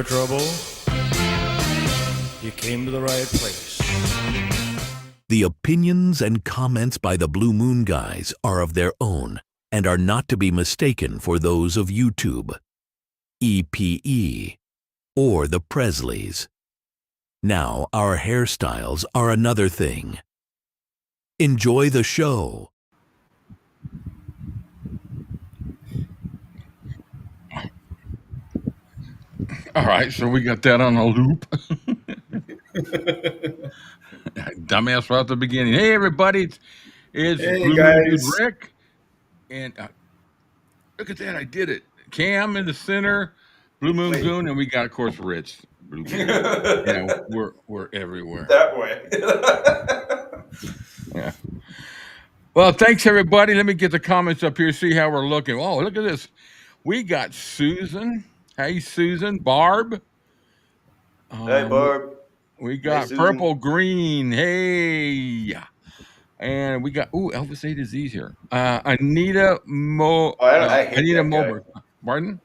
trouble, you came to the right place. The opinions and comments by the Blue Moon Guys are of their own and are not to be mistaken for those of YouTube, EPE, or the Presleys. Now, our hairstyles are another thing. Enjoy the show. All right, so we got that on a loop. Dumbass right at the beginning. Hey, everybody, it's Hey, Blue Moon Dude guys. Rick, and look at that, I did it. Cam in the center, Blue Moon Wait. Goon, and we got, of course, Rich. Blue Moon. Yeah, we're everywhere. That way. Yeah. Well, thanks everybody. Let me get the comments up here. See how we're looking. Oh, look at this. We got Susan. Hey, Susan. Barb. Hey, Barb. We got Susan. Purple Green. Hey. And we got Elvis-A-Z here. Anita I hate Anita that Moberg. Pardon?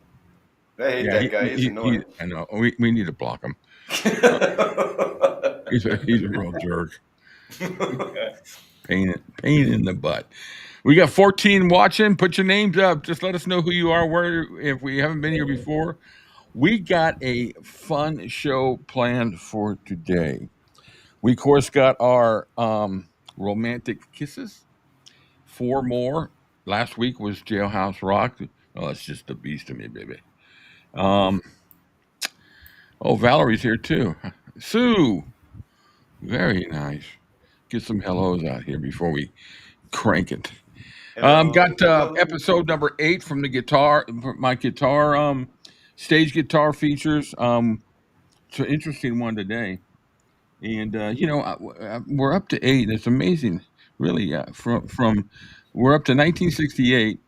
I hate that guy. He's annoying. I know. We need to block him. He's a real jerk. Pain in the butt. We got 14 watching. Put your names up. Just let us know who you are. Where, if we haven't been here before. We got a fun show planned for today. We of course got our romantic kisses. 4 more. Last week was Jailhouse Rock. Oh, it's just a beast to me, baby. Valerie's here too. Sue. Very nice. Get some hellos out here before we crank it. Got episode number 8 from the guitar, my guitar, stage guitar features. It's an interesting one today. And, we're up to 8. It's amazing, really. From we're up to 1968.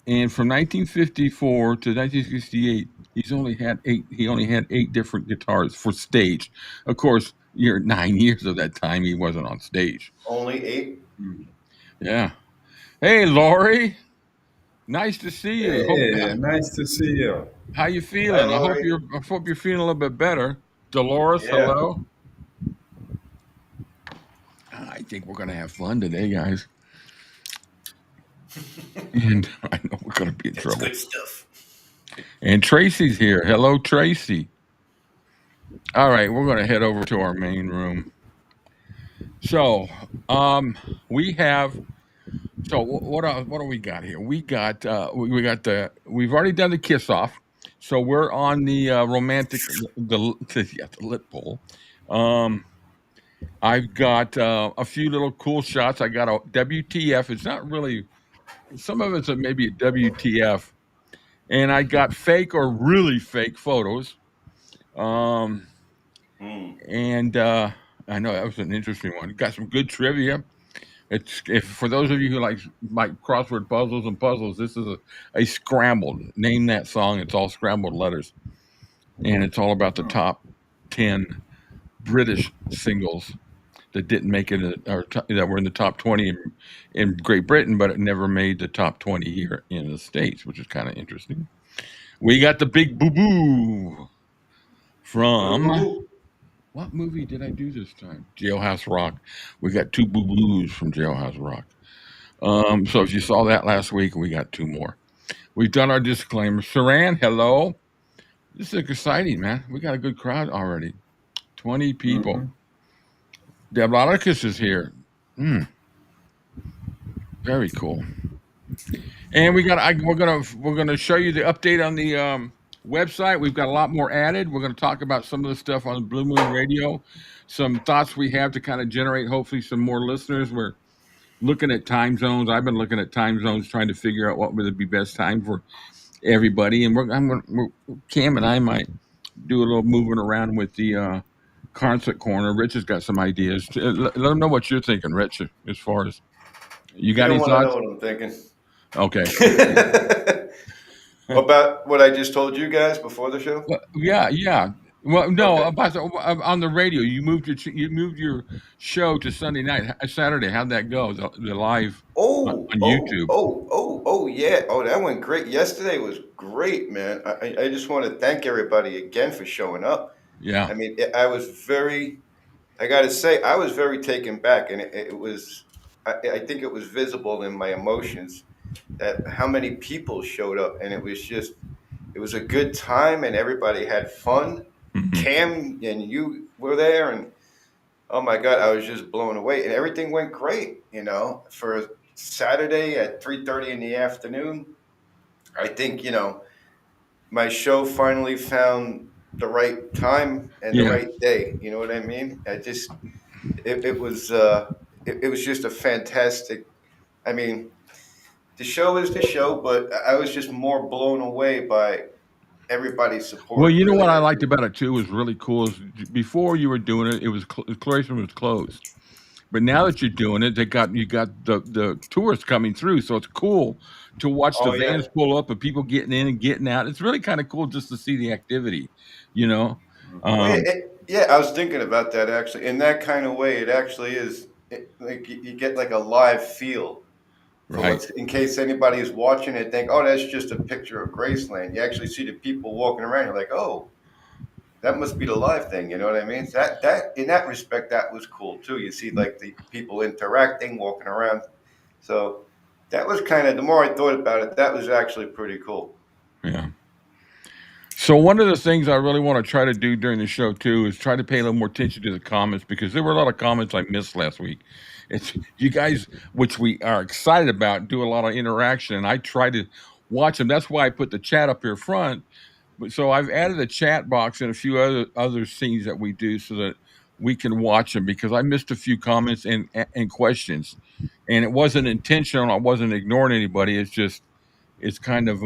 And from 1954 to 1968, he only had 8 different guitars for stage. Of course, 9 years of that time, he wasn't on stage. Only 8? Yeah. Hey, Lori. Nice to see you. Hey, nice to see you. How you feeling? Hi, I Lori. hope you're feeling a little bit better. Dolores, Yeah. hello. I think we're gonna have fun today, guys. And I know we're gonna be in trouble. Good stuff. And Tracy's here. Hello, Tracy. All right, we're gonna head over to our main room. So, we have. So what do we got here? We've already done the kiss off. So we're on the romantic the lip pull. I've got a few little cool shots. I got a WTF. It's not really. Some of it's maybe a WTF. And I got fake or really fake photos. And I know that was an interesting one. Got some good trivia. For those of you who like crossword puzzles and puzzles, this is a scrambled. Name that song. It's all scrambled letters, and it's all about the top 10 British singles that didn't make it, that were in the top 20 in Great Britain, but it never made the top 20 here in the States, which is kind of interesting. We got the Big Boo Boo from. What movie did I do this time? Jailhouse Rock. We got 2 boo-boos from Jailhouse Rock. So if you saw that last week, we got 2 more. We've done our disclaimer. Saran, hello. This is exciting, man. We got a good crowd already. 20 people. Mm-hmm. Deblaticus is here. Very cool. And we're gonna show you the update on the website. We've got a lot more added. We're going to talk about some of the stuff on Blue Moon Radio, some thoughts we have to kind of generate hopefully some more listeners. We're looking at time zones. I've been looking at time zones, trying to figure out what would be best time for everybody. And Cam and I might do a little moving around with the concert corner. Rich has got some ideas. Let them know what you're thinking, Rich, as far as you got any thoughts? I know what I'm thinking. Okay. About what I just told you guys before the show? Yeah. Well, no, okay. On the radio, you moved your show to Saturday. How'd that go? The live on YouTube. Oh yeah. Oh, that went great. Yesterday was great, man. I just want to thank everybody again for showing up. Yeah. I mean, I was very. I got to say, I was very taken back, and it was. I think it was visible in my emotions that how many people showed up, and it was just. It was a good time, and everybody had fun. Mm-hmm. Cam and you were there, and oh my God, I was just blown away, and everything went great. You know, for Saturday at 3:30 in the afternoon, I think my show finally found the right time and the right day. You know what I mean? It was just a fantastic. I mean, the show is the show, but I was just more blown away by everybody's support. Well, you know really. what I liked about it too was really cool. Is before you were doing it, it was Graceland was closed, but now that you're doing it, you got the tourists coming through, so it's cool to watch the vans pull up and people getting in and getting out. It's really kind of cool just to see the activity, you know. Yeah, I was thinking about that actually. In that kind of way, it actually is like you get like a live feel. Right. In case anybody is watching it, think, oh, that's just a picture of Graceland. You actually see the people walking around. You're like, oh, that must be the live thing. You know what I mean? That in that respect, that was cool too. You see like the people interacting, walking around. So that was kind of, the more I thought about it, that was actually pretty cool. Yeah. So one of the things I really want to try to do during the show too is try to pay a little more attention to the comments, because there were a lot of comments I missed last week. It's you guys, which we are excited about, do a lot of interaction, and I try to watch them. That's why I put the chat up here front. But so I've added a chat box and a few other scenes that we do so that we can watch them, because I missed a few comments and questions, and it wasn't intentional. I wasn't ignoring anybody. It's just it's kind of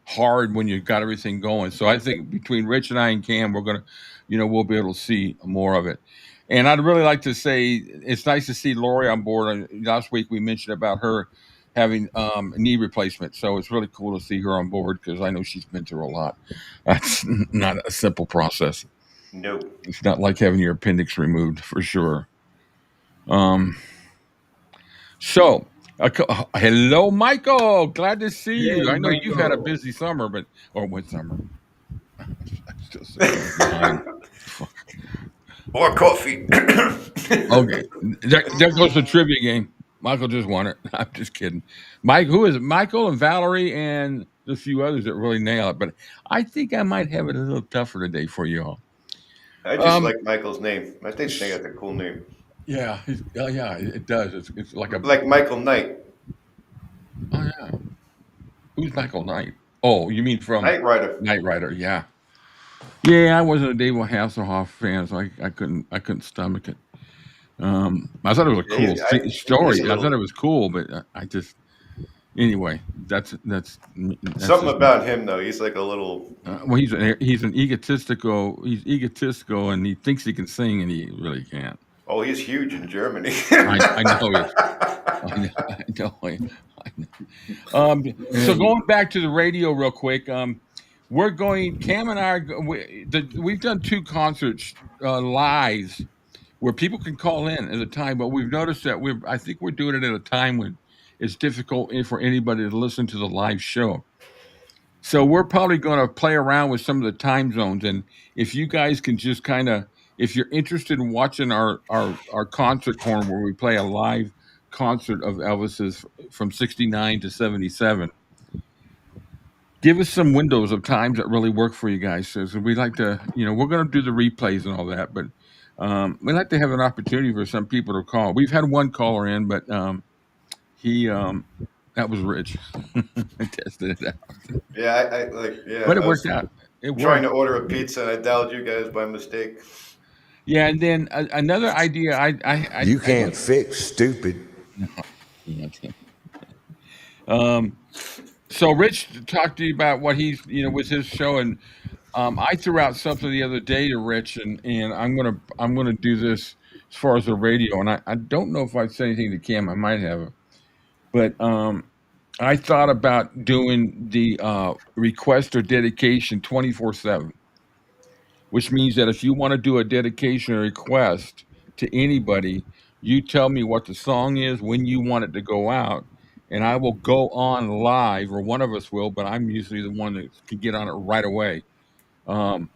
hard when you've got everything going. So I think between Rich and I and Cam, we're gonna, we'll be able to see more of it. And I'd really like to say it's nice to see Lori on board. Last week we mentioned about her having a knee replacement, so it's really cool to see her on board, because I know she's been through a lot. That's not a simple process. No, it's not like having your appendix removed, for sure. So. Hello, Michael. Glad to see you. I know Michael. You've had a busy summer, or what summer? I'm still more coffee. Okay, there goes the trivia game. Michael just won it. I'm just kidding. Mike, who is it? Michael and Valerie and a few others that really nail it. But I think I might have it a little tougher today for you all. I just like Michael's name. I think that's a cool name. Yeah, yeah, it does. It's like Michael Knight. Oh yeah, who's Michael Knight? Oh, you mean from Knight Rider? Knight Rider, yeah. Yeah, I wasn't a David Hasselhoff fan, so I couldn't stomach it. I thought it was a cool story. I thought it was cool, but I just anyway. That's something about him though. He's like a little. Well, he's egotistical. He's egotistical, and he thinks he can sing, and he really can't. Oh, he's huge in Germany. I know. So going back to the radio real quick, we're going. Cam and I, we've done 2 concerts live where people can call in at a time, but we've noticed that I think we're doing it at a time when it's difficult for anybody to listen to the live show. So we're probably going to play around with some of the time zones, and if you guys can just kind of, if you're interested in watching our concert corner where we play a live concert of Elvis's from 69 to 77, give us some windows of times that really work for you guys. So we'd like to, we're going to do the replays and all that, but we'd like to have an opportunity for some people to call. We've had one caller in, but that was Rich. I tested it out. Yeah, but it worked out. It worked. Trying to order a pizza, and I dialed you guys by mistake. Yeah, and then another idea. You can't fix stupid. So Rich talked to you about what he's, with his show, and I threw out something the other day to Rich, and I'm gonna do this as far as the radio, and I don't know if I'd said anything to Cam. I might have, but I thought about doing the request or dedication 24/7, which means that if you want to do a dedication or request to anybody, You tell me what the song is, when you want it to go out, and I will go on live, or one of us will, but I'm usually the one that can get on it right away. Um,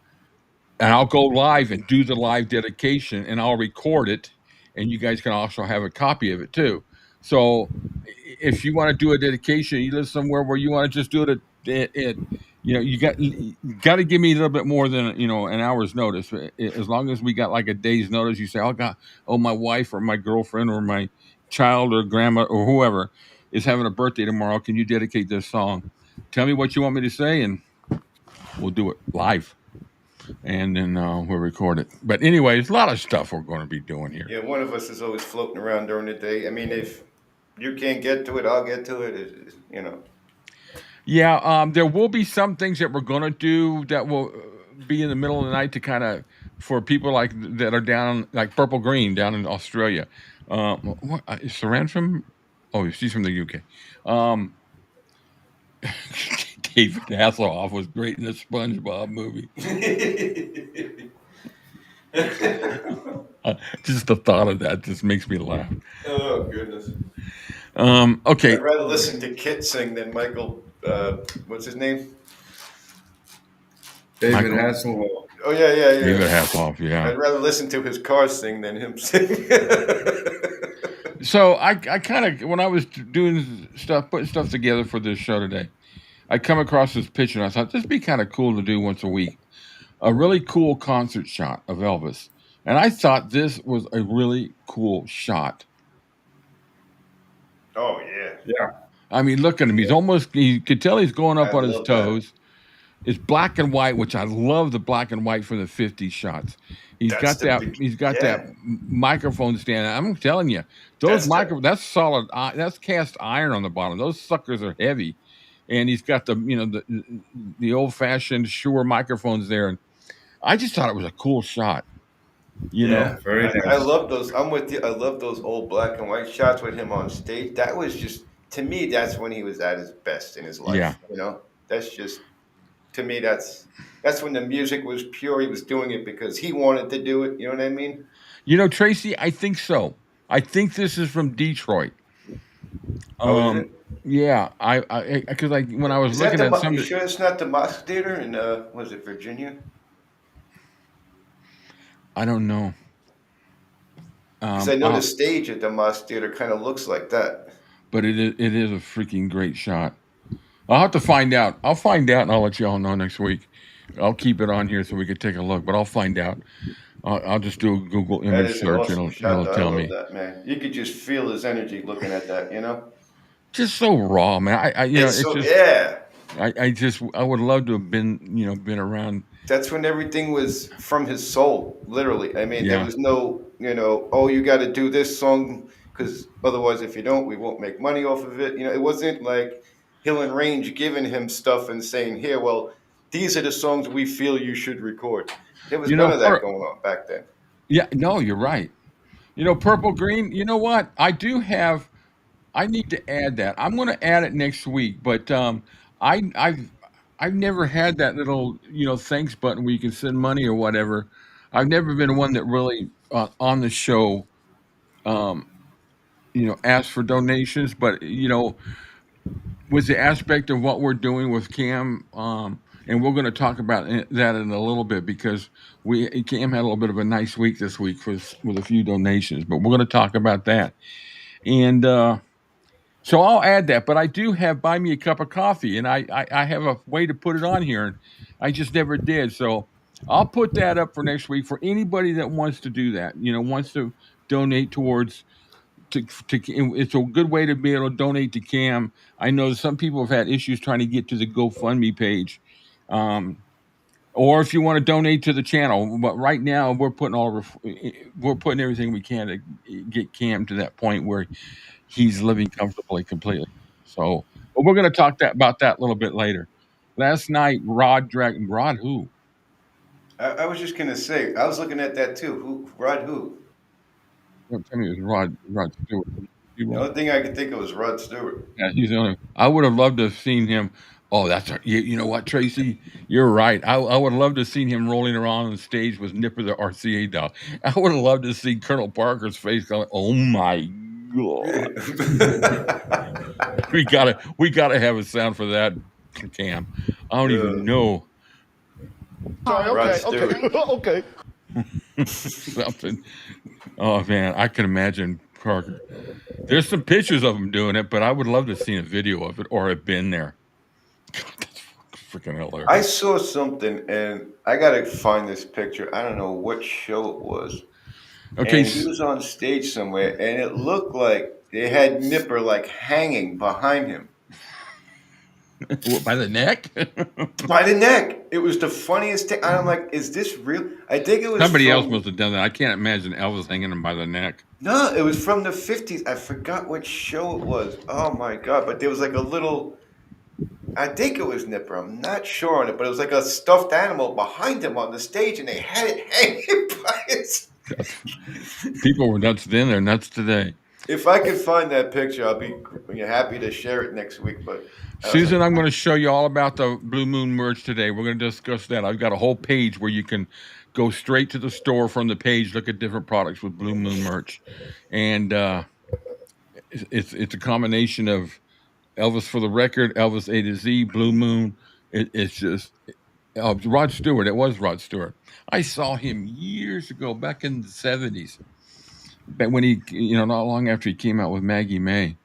and I'll go live and do the live dedication, and I'll record it, and you guys can also have a copy of it too. So if you want to do a dedication, you live somewhere where you want to just do it, you got to give me a little bit more than an hour's notice. As long as we got like a day's notice, you say, oh, my wife or my girlfriend or my child or grandma or whoever is having a birthday tomorrow. Can you dedicate this song? Tell me what you want me to say, and we'll do it live. And then we'll record it. But anyway, there's a lot of stuff we're going to be doing here. Yeah, one of us is always floating around during the day. I mean, if you can't get to it, I'll get to it. Yeah, there will be some things that we're going to do that will be in the middle of the night to kind of for people like that are down like Purple Green down in Australia. Is Saran from? Oh, she's from the UK. David Hasselhoff was great in the SpongeBob movie. Just the thought of that just makes me laugh. Oh goodness. Okay. I'd rather listen to Kit sing than Michael. What's his name? David Hasselhoff. Oh yeah. David Hasselhoff. Yeah. I'd rather listen to his car sing than him sing. So I kind of when I was doing stuff, putting stuff together for this show today, I come across this picture and I thought this would be kind of cool to do once a week. A really cool concert shot of Elvis. And I thought this was a really cool shot. Oh, yeah. Yeah. I mean, look at him. He's almost, you could tell he's going up on his toes. That. It's black and white, which I love the black and white from the 50s shots. He's got that microphone stand. I'm telling you, that's solid. That's cast iron on the bottom. Those suckers are heavy. And he's got the old fashioned Shure microphones there. And I just thought it was a cool shot. You know, very nice. I love those. I'm with you. I love those old black and white shots with him on stage. That was just, to me, that's when he was at his best in his life. Yeah. That's just, to me, that's when the music was pure. He was doing it because he wanted to do it. You know what I mean? Tracy, I think so. I think this is from Detroit. Is it? Yeah, because when I was looking at some. You sure it's not the Mosque Theater in was it Virginia? I don't know. Because I know the stage at the Mosque Theater kind of looks like that. But it is a freaking great shot. I'll have to find out. I'll find out, and I'll let you all know next week. I'll keep it on here so we can take a look, but I'll find out. I'll just do a Google image search, and it'll tell me. That, man. You could just feel his energy looking at that, Just so raw, man. I would love to have been around. That's when everything was from his soul, literally. I mean, there was no, oh, you got to do this song because otherwise, if you don't, we won't make money off of it. It wasn't like Hill and Range giving him stuff and saying, here, well, these are the songs we feel you should record. There was none of that going on back then. Yeah, no, you're right. Purple Green, you know what? I need to add that. I'm going to add it next week, but I've never had that little, thanks button where you can send money or whatever. I've never been one that really on the show, asked for donations, but with the aspect of what we're doing with Cam, and we're going to talk about that in a little bit because Cam had a little bit of a nice week this week with a few donations, but we're going to talk about that. And so I'll add that, but I do have Buy Me a Cup of Coffee, and I have a way to put it on here, and I just never did. So I'll put that up for next week for anybody that wants to do that, wants to donate towards. It's a good way to be able to donate to Cam. I know some people have had issues trying to get to the GoFundMe page, or if you want to donate to the channel. But right now, we're putting everything we can to get Cam to that point where he's living comfortably, completely. So, but we're going to talk about that a little bit later. Last night, Rod who? I was just going to say, I was looking at that too. Rod who? Tell me it was Rod Stewart. The only thing I could think of was Rod Stewart. Yeah, he's the only. I would have loved to have seen him. Oh, you know what, Tracy? You're right. I would love to see him rolling around on the stage with Nipper the RCA dog. I would have loved to see Colonel Parker's face going, "Oh my god!" We gotta have a sound for that, Cam. I don't even know Rod Stewart. Okay. something. Oh man, I can imagine Parker. There's some pictures of him doing it, but I would love to see a video of it or have been there. God, that's freaking hilarious. I saw something, and I gotta find this picture. I don't know what show it was. Okay, And he was on stage somewhere, and it looked like they had Nipper like hanging behind him by the neck. by the neck. It was the funniest thing. I'm like, is this real? I think it was Somebody else must have done that. I can't imagine Elvis hanging him by the neck. No, it was from the 50s. I forgot what show it was. Oh my god! But there was like a little. I think it was Nipper. I'm not sure on it, but it was like a stuffed animal behind him on the stage, and they had it hanging by his. People were nuts then; they're nuts today. If I can find that picture, I'll be happy to share it next week. But Susan, I'm going to show you all about the Blue Moon merch today. We're going to discuss that. I've got a whole page where you can go straight to the store from the page, look at different products with Blue Moon merch, and it's a combination of Elvis for the Record, Elvis-A-Z, Blue Moon. It's just Rod Stewart. It was Rod Stewart. I saw him years ago, back in the 70s. But when he, not long after he came out with Maggie May.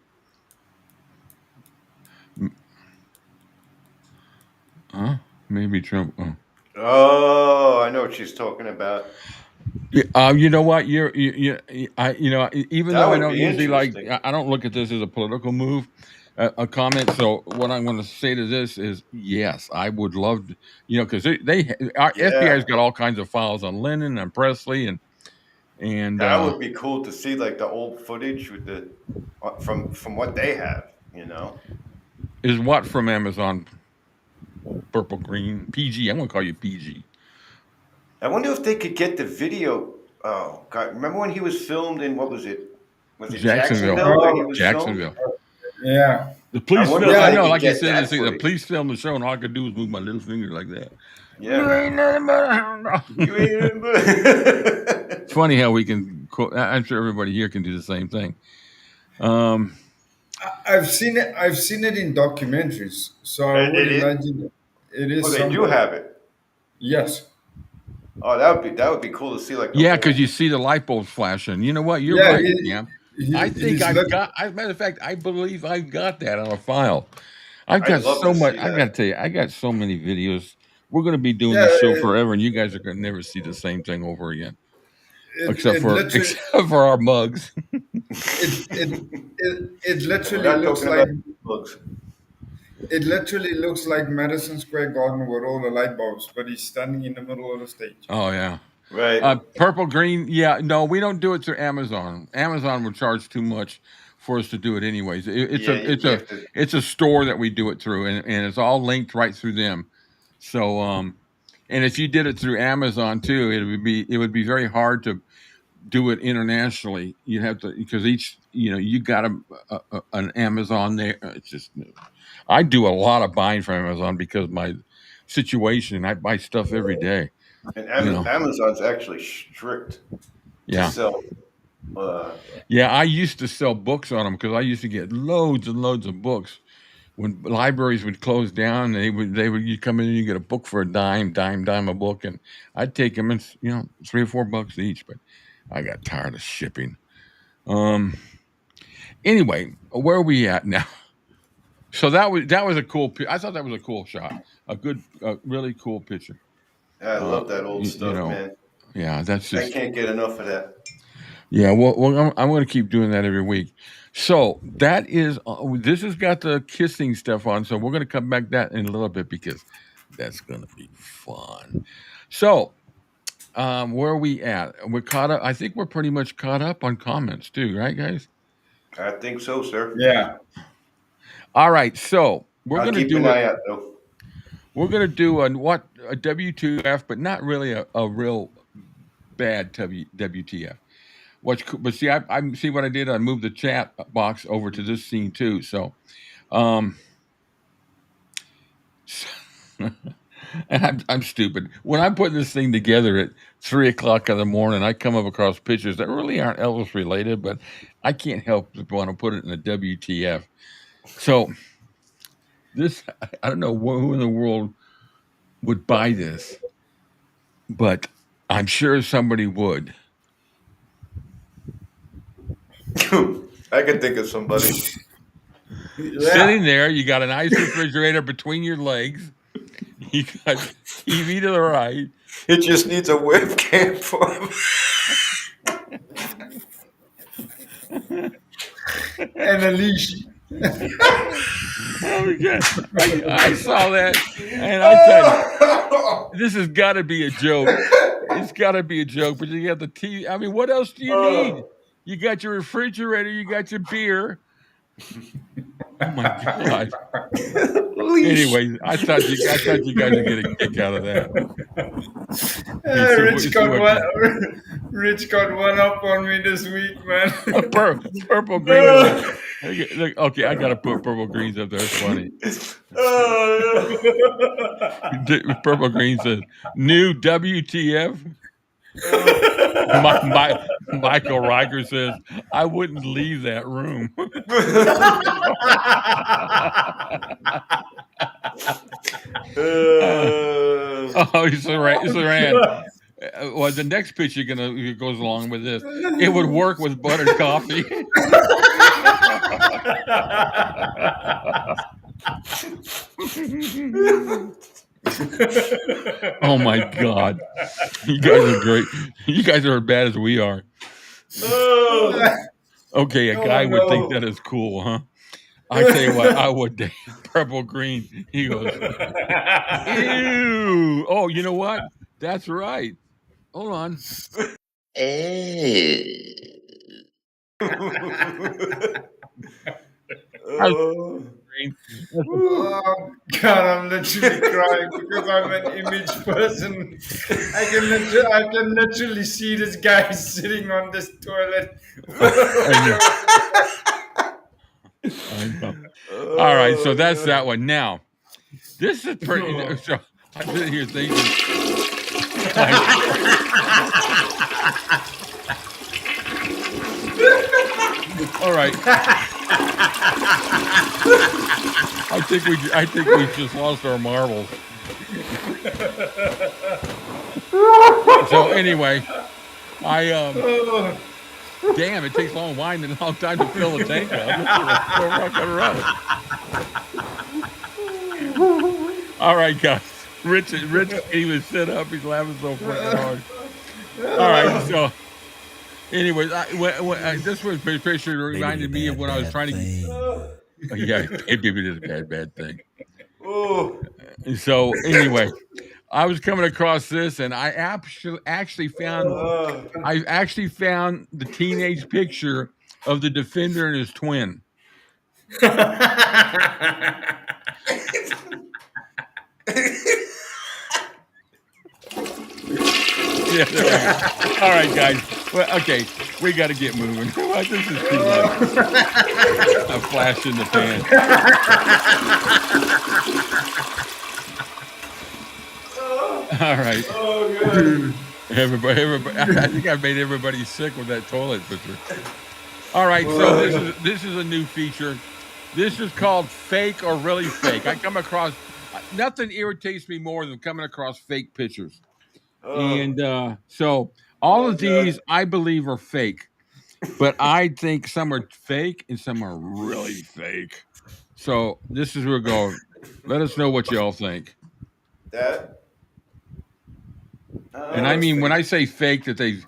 Huh? Maybe Trump. Oh, I know what she's talking about. You know what? Even That though I would don't be usually interesting. I don't look at this as a political move, a comment. So what I'm going to say to this is, yes, I would love to, because our FBI's got all kinds of files on Lennon and Presley and That would be cool to see, like the old footage with the from what they have. is what from Amazon. Purple Green PG. I'm going to call you PG. I wonder if they could get the video. Oh God! Remember when he was filmed in what was it? Was it Jacksonville? where he was Jacksonville. filmed? Yeah. The police film. if I they know, could like you get said, that the footage. police film the show, and all I could do was move my little finger like that. Yeah. You ain't nothing but a hound dog. It's funny how we can. I'm sure everybody here can do the same thing. I've seen it. I've seen it in documentaries, so I would imagine it is. Oh, they do have it. Yes. Oh, that would be cool to see. Like because you see the light bulbs flashing. You know what? You're right, Cam. I think I've got. As a matter of fact, I believe I've got that on a file. I've got so much. I got to tell you, I got so many videos. We're going to be doing this show forever, and you guys are going to never see the same thing over again, except for our mugs. It literally looks like mugs. It literally looks like Madison Square Garden with all the light bulbs, but he's standing in the middle of the stage. Oh yeah. Right. Purple Green. Yeah. No, we don't do it through Amazon. Amazon would charge too much for us to do it anyways. It's a store that we do it through, and it's all linked right through them. So and if you did it through Amazon too, it would be very hard to do it internationally. You'd have to, because each you got an Amazon there. It's just, I do a lot of buying from Amazon because my situation. I buy stuff every day. And Amazon's actually strict to sell. I used to sell books on them because I used to get loads and loads of books. When libraries would close down, you come in and you get a book for a dime a book, and I'd take them and $3 or $4 each. But I got tired of shipping. Anyway, where are we at now? So that was a cool. I thought that was a cool shot. A really cool picture. I love that old stuff, man. Yeah, that's just. I can't get enough of that. Yeah, well, I'm going to keep doing that every week. So that is. This has got the kissing stuff on. So we're going to come back that in a little bit because that's going to be fun. So, where are we at? We're caught up. I think we're pretty much caught up on comments too, right, guys? I think so, sir. Yeah. All right, so we're going to do an eye out, though. We're going to do a W2F, but not really a real bad WTF. But see, I see what I did. I moved the chat box over to this scene too. So, And I'm stupid. When I'm putting this thing together at 3:00 in the morning, I come up across pictures that really aren't Elvis related, but I can't help but want to put it in the WTF. So this, I don't know who in the world would buy this, but I'm sure somebody would. I could think of somebody. Sitting there, you got an ice refrigerator between your legs. You got TV to the right. It just needs a webcam for him. And a leash. Oh my God. I saw that and I said, this has got to be a joke. It's got to be a joke, but you got the TV. I mean, what else do you need? You got your refrigerator, you got your beer. Oh my God. Anyways, I thought you guys would get a kick out of that. Rich got one up on me this week, man. Purple green. Look, okay, I gotta put purple greens up there. It's funny. Purple green says new WTF. Michael Riker says, I wouldn't leave that room. It's Saran. Well, the next picture goes along with this. It would work with buttered coffee. Oh my God. You guys are great. You guys are as bad as we are. Okay, a guy would think that is cool, huh? I tell you what, I would. Purple green. He goes, ew. Oh, you know what? That's right. Hold on. Oh God, I'm literally crying because I'm an image person. I can literally see this guy sitting on this toilet. I know. All right, so that's that one. Now, this is pretty. So I'm sitting here thinking. All right. I think we just lost our marbles. So anyway, damn, it takes a long time to fill the tank up. All right, guys. Rich, he was sit up. He's laughing so fucking hard. All right, so. Anyways, this was picture reminded me of when I was trying to. Yeah, maybe it is a bad thing. So anyway, I was coming across this, and I actually found the teenage picture of the defender and his twin. Yeah, all right, guys. Well, okay, we got to get moving. This is too much. A flash in the pan. All right. Oh, God. Everybody. I think I made everybody sick with that toilet picture. All right, so this is a new feature. This is called Fake or Really Fake. I come across nothing irritates me more than coming across fake pictures. And so all of these, I believe, are fake. But I think some are fake and some are really fake. So this is where we go. Let us know what y'all think. And I mean, when I say fake, that they've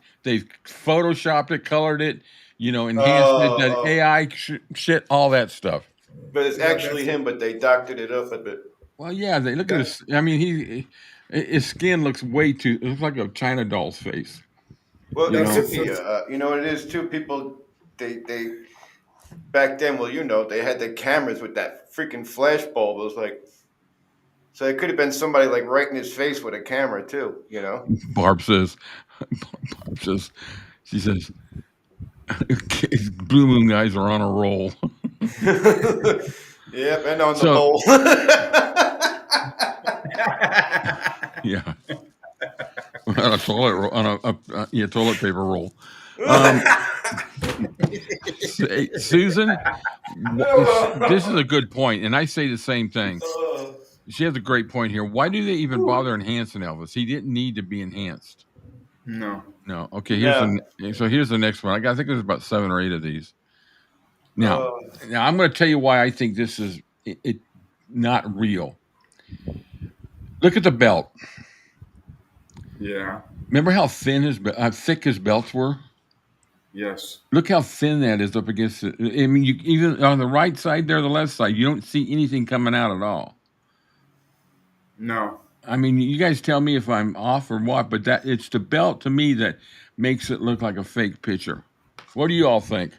photoshopped it, colored it, enhanced it, that AI shit, all that stuff. But it's actually him, but they doctored it up a bit. Well, yeah, they look at his. I mean, his skin looks it looks like a China doll's face. Well, you know what it is too. People, they back then. Well, they had the cameras with that freaking flash bulb. It was like, so it could have been somebody like right in his face with a camera too. Barb says, she says, Blue Moon guys are on a roll. Yep, and on the bowl. Yeah. On a toilet roll, on a toilet paper roll. Susan, this is a good point, and I say the same thing. She has a great point here. Why do they even bother enhancing Elvis? He didn't need to be enhanced. No. No. Okay. No. Here's the next one. I think there's about 7 or 8 of these. Now I'm going to tell you why I think this is it not real. Look at the belt. Yeah. Remember how thick his belts were? Yes. Look how thin that is up against it. I mean, you even on the right side there, the left side, you don't see anything coming out at all. No. I mean, you guys tell me if I'm off or what, but it's the belt to me that makes it look like a fake picture. What do you all think?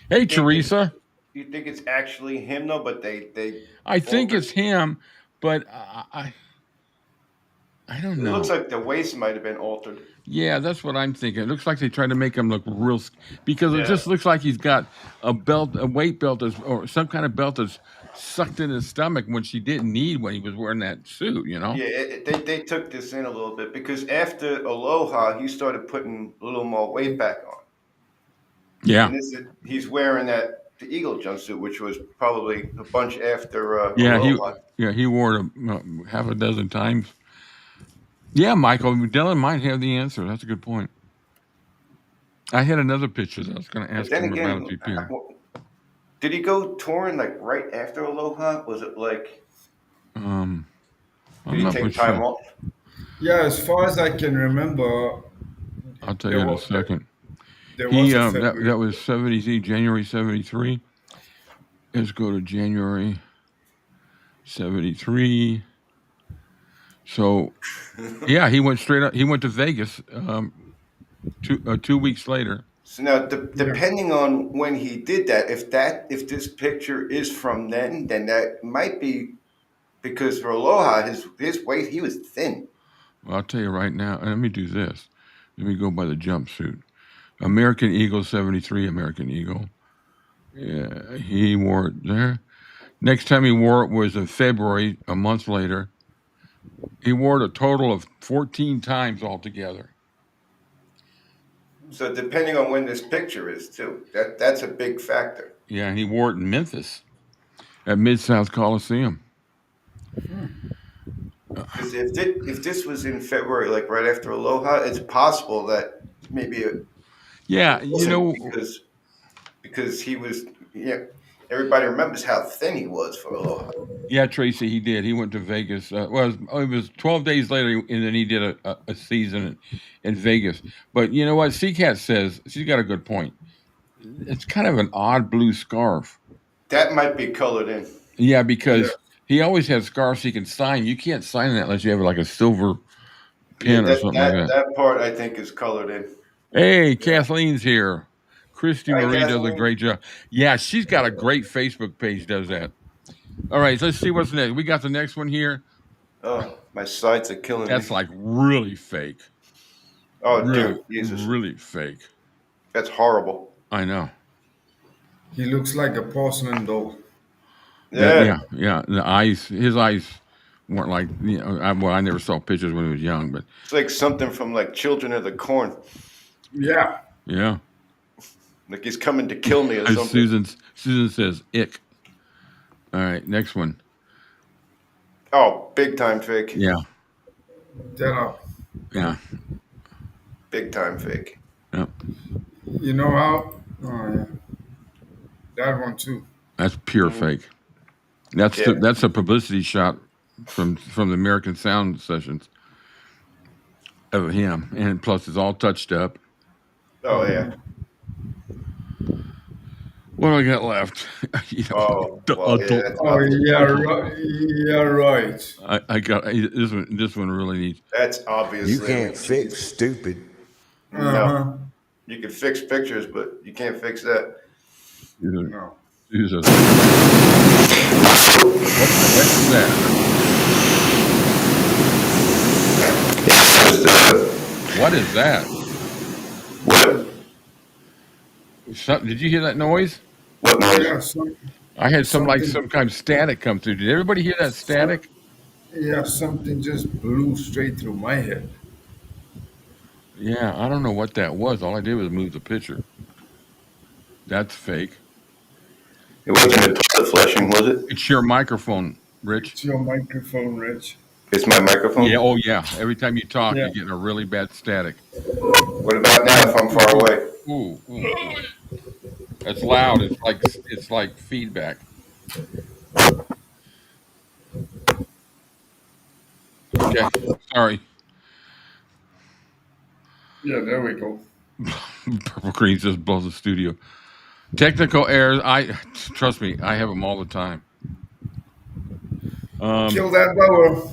Hey, Teresa. You think it's actually him though? But they. I think it's him, but I don't know. It looks like the waist might have been altered. Yeah, that's what I'm thinking. It looks like they tried to make him look real, because it just looks like he's got a weight belt, or some kind of belt that's sucked in his stomach when she didn't need when he was wearing that suit, you know? Yeah, they took this in a little bit because after Aloha, he started putting a little more weight back on. Yeah. And he's wearing the Eagle jumpsuit, which was probably a bunch after Aloha. He wore it half a dozen times. Yeah, Michael, Dylan might have the answer. That's a good point. I had another picture that I was going to ask him about if he did he go touring like right after Aloha? Was it like? Did he take time off? Yeah, as far as I can remember. I'll tell you in a second. That was January 73. Let's go to January 73. So, yeah, he went straight up. He went to Vegas 2 weeks later. So now, depending on when he did that, if this picture is from then that might be because for Aloha, his waist, he was thin. Well, I'll tell you right now. Let me do this. Let me go by the jumpsuit. American Eagle 73, American Eagle. Yeah, he wore it there. Next time he wore it was in February, a month later. He wore it a total of 14 times altogether. So depending on when this picture is too, that's a big factor. Yeah, and he wore it in Memphis at Mid-South Coliseum. Because if this was in February, like right after Aloha, it's possible that maybe because he was everybody remembers how thin he was for Aloha. Yeah, Tracy, he did. He went to Vegas. It was 12 days later, and then he did a season in Vegas. But you know what? Seacat says, she's got a good point. It's kind of an odd blue scarf. That might be colored in. Yeah, because he always has scarves he can sign. You can't sign that unless you have like a silver pin or something like that. That part, I think, is colored in. Hey, Kathleen's here. Christy Marie does a great job. Yeah, she's got a great Facebook page, does that. All right, let's see what's next. We got the next one here. Oh, my sides are killing me. That's like really fake. Oh, really, dude, Jesus. Really fake. That's horrible. I know. He looks like a porcelain doll. Yeah. The eyes, his eyes weren't like, I never saw pictures when he was young, but. It's like something from like Children of the Corn. Yeah. Yeah. Like he's coming to kill me or something. Susan says, ick. All right, next one. Oh, big time fake. Yeah. Yeah. Big time fake. Yeah. You know how? Oh, yeah. That one too. That's pure fake. That's a publicity shot from the American Sound sessions of him, and plus it's all touched up. Oh yeah. What do I got left? Right. I got this one really needs. That's obviously. You can't fix stupid. No. You can fix pictures, but you can't fix that. No. Jesus. What the heck is that? What is that? What? Did you hear that noise? What noise? I had some kind of static come through. Did everybody hear that static? Yeah, something just blew straight through my head. Yeah, I don't know what that was. All I did was move the picture. That's fake. It wasn't a toilet flushing, was it? It's your microphone, Rich. It's your microphone, Rich. It's my Yeah. microphone. Oh, yeah. Every time you talk, Yeah. you're getting a really bad static. What about now if I'm far away? Ooh, ooh, ooh. That's loud. It's like feedback. Okay. Sorry. Yeah, there we go. Purple Green just blows the studio. Technical errors. Trust me, I have them all the time. Kill that blower.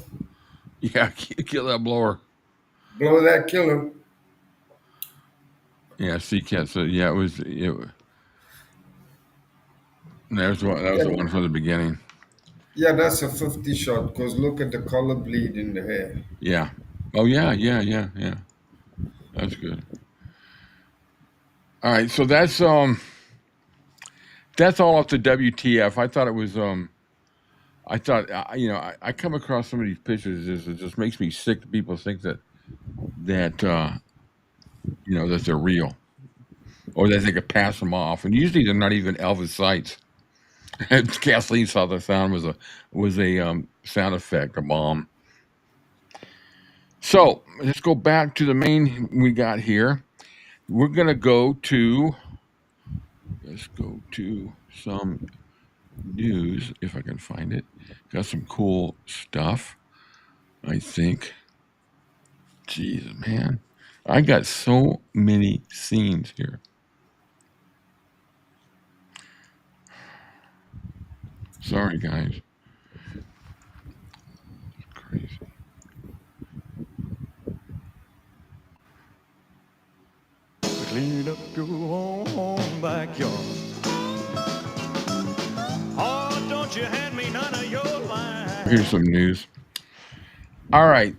Yeah, kill that blower. Blow that killer. Yeah, CCAT. So yeah, there's one. That was the one from the beginning. Yeah, that's a 50 shot because look at the color bleed in the hair. Yeah. Oh yeah, yeah. That's good. All right, so that's all up to WTF. I thought it was I thought I come across some of these pictures. It just makes me sick that people think that that they're real or that they could pass them off, and usually they're not even Elvis sites. Kathleen saw the sound was a sound effect, a bomb. So let's go back to the main we got here. We're gonna go to let's go to some news if I can find it. Got some cool stuff, I think. Jeez, man, I got so many scenes here. Sorry, guys. Crazy. Clean up your own backyard. Oh, don't you hand me none of your line. Here's some news. All right.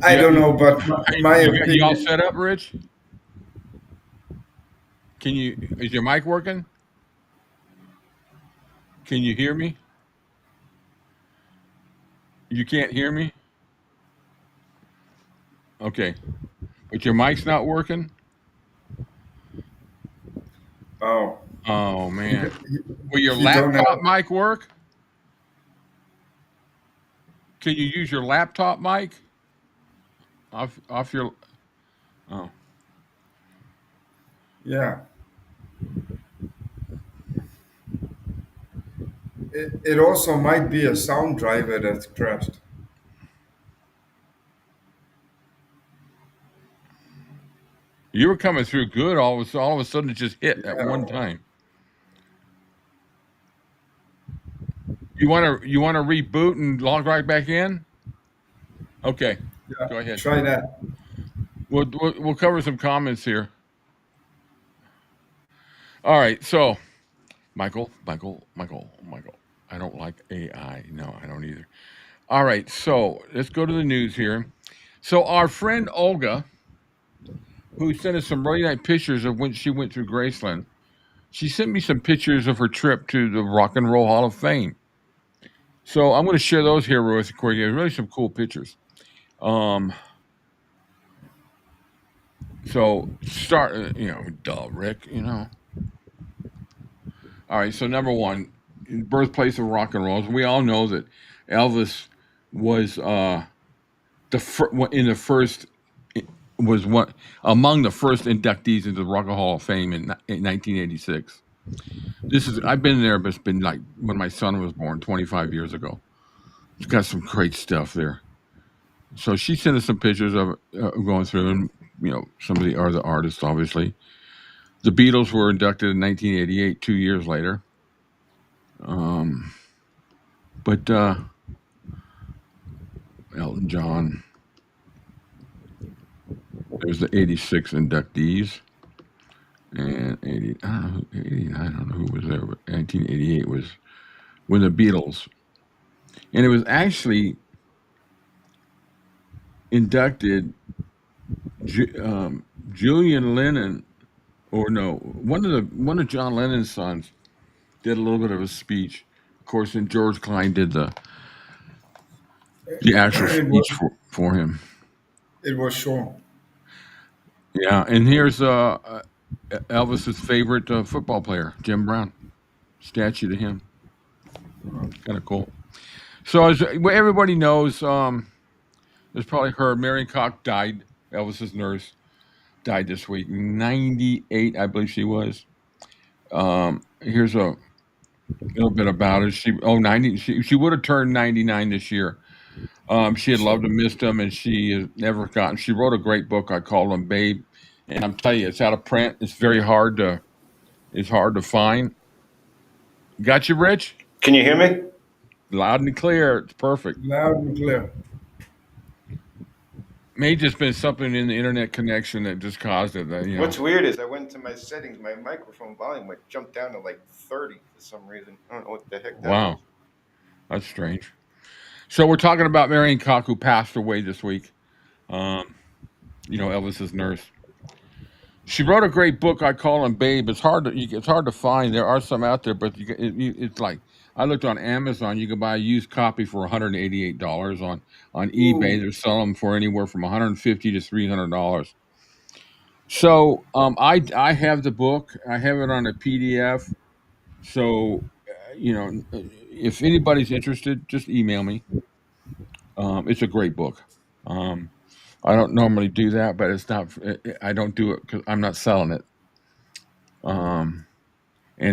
I don't know, but my You all opinion. set up, Rich? Is your mic working? Can you hear me? You can't hear me? Okay. But your mic's not working? Oh, Oh, man. Will your you don't laptop have. mic work? Can you use your laptop mic? Off your... Oh. Yeah. It also might be a sound driver that's crashed. You were coming through good. All of a sudden, it just hit at Yeah. one time. You want to reboot and log right back in? Okay. Yeah, Go ahead. try that. We'll cover some comments here. All right. So, Michael. I don't like AI. No, I don't either. All right. So let's go to the news here. So our friend Olga, who sent us some really nice pictures of when she went through Graceland, she sent me some pictures of her trip to the Rock and Roll Hall of Fame. So I'm going to share those here with you. There's really some cool pictures. So start, duh, Rick, All right. So number one, birthplace of rock and roll. We all know that Elvis was was one among the first inductees into the Rock and Roll Hall of Fame in 1986. I've been there, but it's been like when my son was born 25 years ago. It's got some great stuff there. So she sent us some pictures of going through, and some of the other artists, obviously. The Beatles were inducted in 1988, 2 years later. But Elton John. There's the 86 inductees. And 80, I don't know who was there, but 1988 was when the Beatles. And it was actually inducted Julian Lennon, or no, one of John Lennon's sons did a little bit of a speech. Of course, and George Klein did the the actual It speech was for him. it was Shaw. Yeah, and here's Elvis's favorite football player, Jim Brown. Statue to him. Kind of cool. So as well, everybody knows, there's probably heard Marion Cox died. Elvis's nurse died this week, 98, I believe she was. Here's a little bit about her. She 90. She would have turned 99 this year. She had loved and missed him, and she has never gotten. She wrote a great book. I called him Babe, and I'm telling you, it's out of print. It's very hard to. It's hard to find. Got you, Rich? Can you hear me? Loud and clear. It's perfect. Loud and clear. May just been something in the internet connection that just caused it. What's weird is I went to my settings, my microphone volume jumped down to like 30 for some reason. I don't know what the heck that Wow, was. that's strange. So we're talking about Marion Cox, who passed away this week. Elvis's nurse. She wrote a great book. I call him Babe. It's hard to find. There are some out there, but it's like I looked on Amazon. You can buy a used copy for $188. On eBay, they're selling them for anywhere from $150 to $300. So I have the book. I have it on a PDF. So if anybody's interested, just email me. It's a great book. I don't normally do that, but it's not. I don't do it because I'm not selling it. And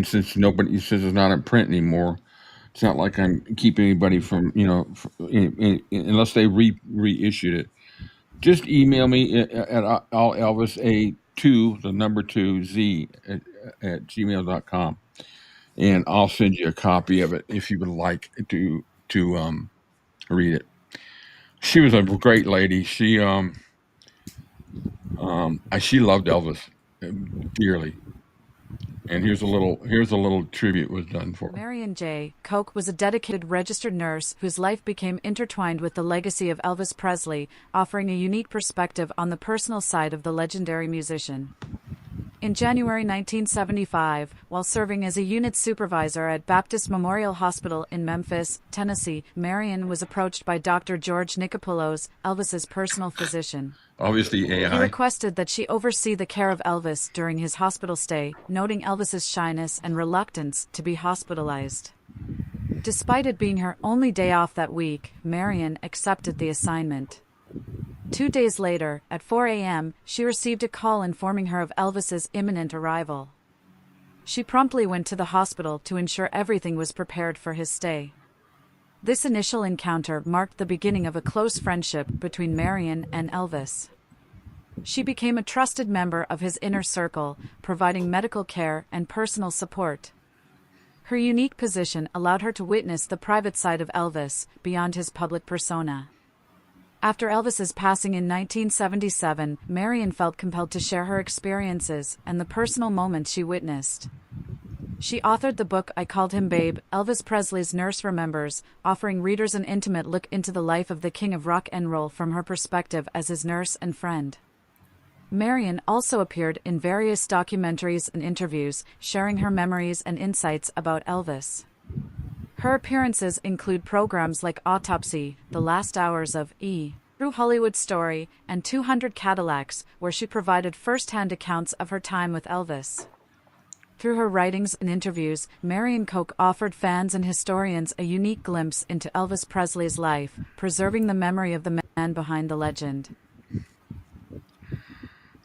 since nobody says it's not in print anymore, it's not like I'm keeping anybody from unless they reissued it. Just email me at Elvis-A2, the number 2Z at gmail.com, and I'll send you a copy of it if you would like to read it. She was a great lady. She loved Elvis dearly. And here's a little tribute was done for her. 𝐉𝐮𝐦𝐻𝐿 was a dedicated registered nurse whose life became intertwined with the legacy of Elvis Presley, offering a unique perspective on the personal side of the legendary musician. In January 1975, while serving as a unit supervisor at Baptist Memorial Hospital in Memphis, Tennessee, Marion was approached by Dr. George Nicopolos, Elvis's personal physician. Obviously AI. He requested that she oversee the care of Elvis during his hospital stay, noting Elvis's shyness and reluctance to be hospitalized. Despite it being her only day off that week, Marion accepted the assignment. 2 days later, at 4 a.m., she received a call informing her of Elvis's imminent arrival. She promptly went to the hospital to ensure everything was prepared for his stay. This initial encounter marked the beginning of a close friendship between Marion and Elvis. She became a trusted member of his inner circle, providing medical care and personal support. Her unique position allowed her to witness the private side of Elvis, beyond his public persona. After Elvis's passing in 1977, Marion felt compelled to share her experiences and the personal moments she witnessed. She authored the book I Called Him Babe, Elvis Presley's Nurse Remembers, offering readers an intimate look into the life of the king of rock and roll from her perspective as his nurse and friend. Marion also appeared in various documentaries and interviews, sharing her memories and insights about Elvis. Her appearances include programs like Autopsy, The Last Hours of 𝐸, True Hollywood Story, and 200 Cadillacs, where she provided first-hand accounts of her time with Elvis. Through her writings and interviews, Marion Cox offered fans and historians a unique glimpse into Elvis Presley's life, preserving the memory of the man behind the legend.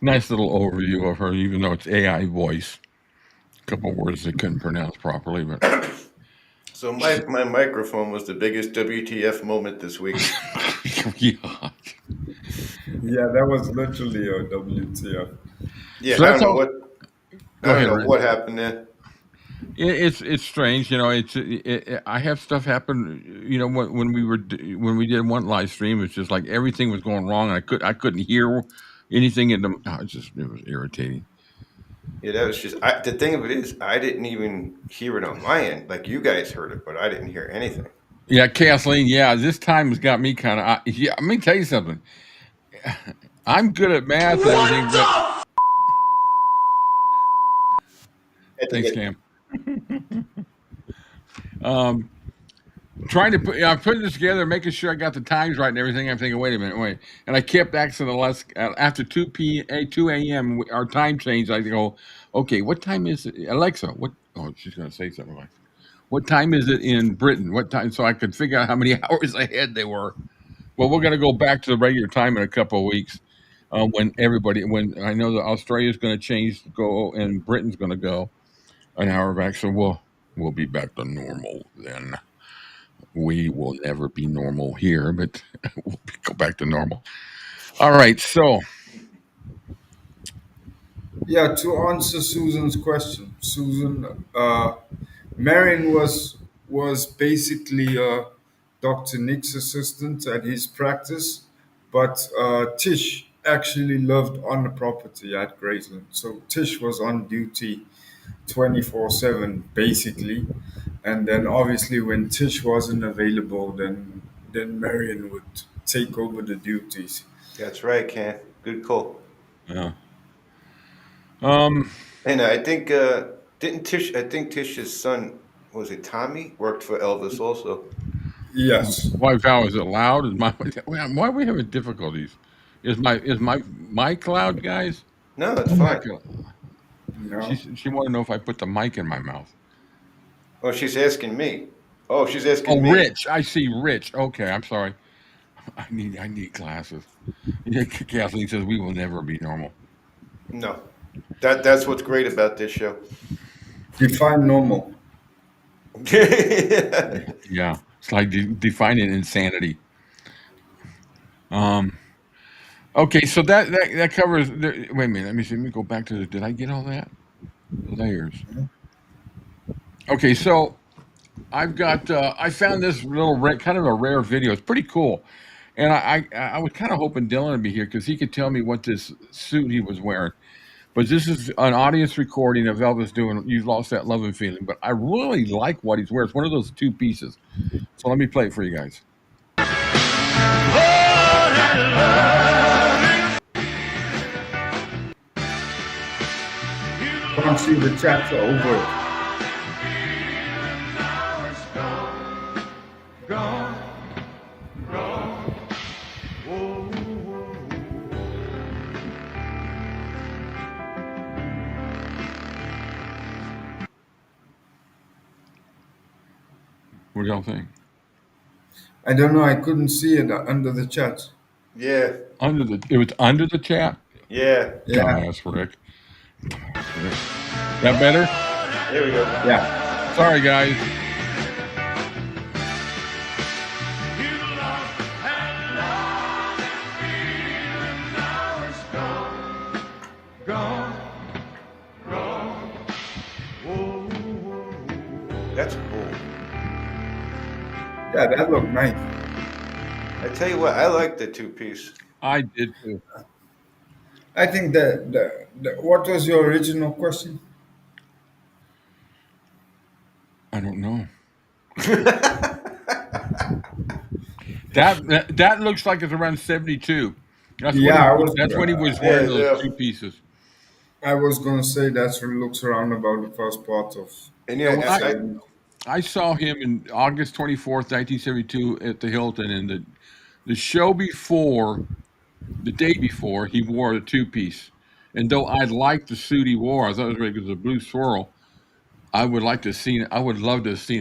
Nice little overview of her, even though it's AI voice. A couple words they couldn't pronounce properly, but... So my microphone was the biggest WTF moment this week. Yeah. Yeah, that was literally a WTF. Yeah, So I that's don't know all- what. Go I ahead, don't know Rick. what happened there. It's strange, I have stuff happen. When we did one live stream, it's just like everything was going wrong. And I couldn't hear anything in them. It was irritating. Yeah, that was just. The thing of it is, I didn't even hear it on my end. Like you guys heard it, but I didn't hear anything. Yeah, Kathleen. Yeah, this time has got me kind of. Let me tell you something. I'm good at math and everything, but thanks, Cam. trying to put, I'm putting this together, making sure I got the times right and everything. I'm thinking, wait a minute, wait. And I kept asking after 2 a.m., our time changed. I go, okay, what time is it? Alexa, what? Oh, she's going to say something, Alexa. What time is it in Britain? What time? So I could figure out how many hours ahead they were. Well, we're going to go back to the regular time in a couple of weeks when I know that Australia's going to change, go, and Britain's going to go an hour back. So we'll be back to normal then. We will never be normal here, but we'll go back to normal. All right. So, Yeah, to answer Susan's question, Susan, Marion was basically Dr. Nick's assistant at his practice, but Tish actually lived on the property at Graceland. So Tish was on duty 24/7 basically, and then obviously when Tish wasn't available, then Marion would take over the duties. That's right, Ken. Good call. yeah. Um, And I think didn't Tish? I think Tish's son was it Tommy worked for Elvis also. Yes. why Val, is it loud? Is my why are we having difficulties? Is my mic loud, guys? No, it's fine. No. She want to know if I put the mic in my mouth. Oh, she's asking me. Oh, she's asking Oh, me. Rich. I see Rich. Okay, I'm sorry. I need glasses. Yeah, Kathleen says we will never be normal. No, that's what's great about this show. Define normal. Yeah, it's like defining insanity. Okay, so that covers. Wait a minute. Let me see. Let me go back to. Did I get all that? Layers. Okay, so I've got. I found this little kind of a rare video. It's pretty cool, and I was kind of hoping Dylan would be here because he could tell me what this suit he was wearing. But this is an audience recording of Elvis doing "You've Lost That Love and Feeling." But I really like what he's wearing. It's one of those two pieces. So let me play it for you guys. Can't see the chat over it. What do y'all think? I don't know. I couldn't see it under the chat. Yeah, It was under the chat. yeah. Yeah. Dumbass Rick. That better? There we go. Yeah. Sorry, guys. That's cool. Yeah, that looked nice. I tell you what, I like the two piece. I did too. I think what was your original question? I don't know. That looks like it's around 72. That's Yeah, when he was wearing Yeah, those yeah. two pieces. I was gonna say that looks around about the first part of. And Yeah, yeah, when I saw him in August 24th, 1972 at the Hilton, and the show before, the day before, he wore a two-piece. And though I liked the suit he wore, I thought it was really good, the blue swirl. I would love to have seen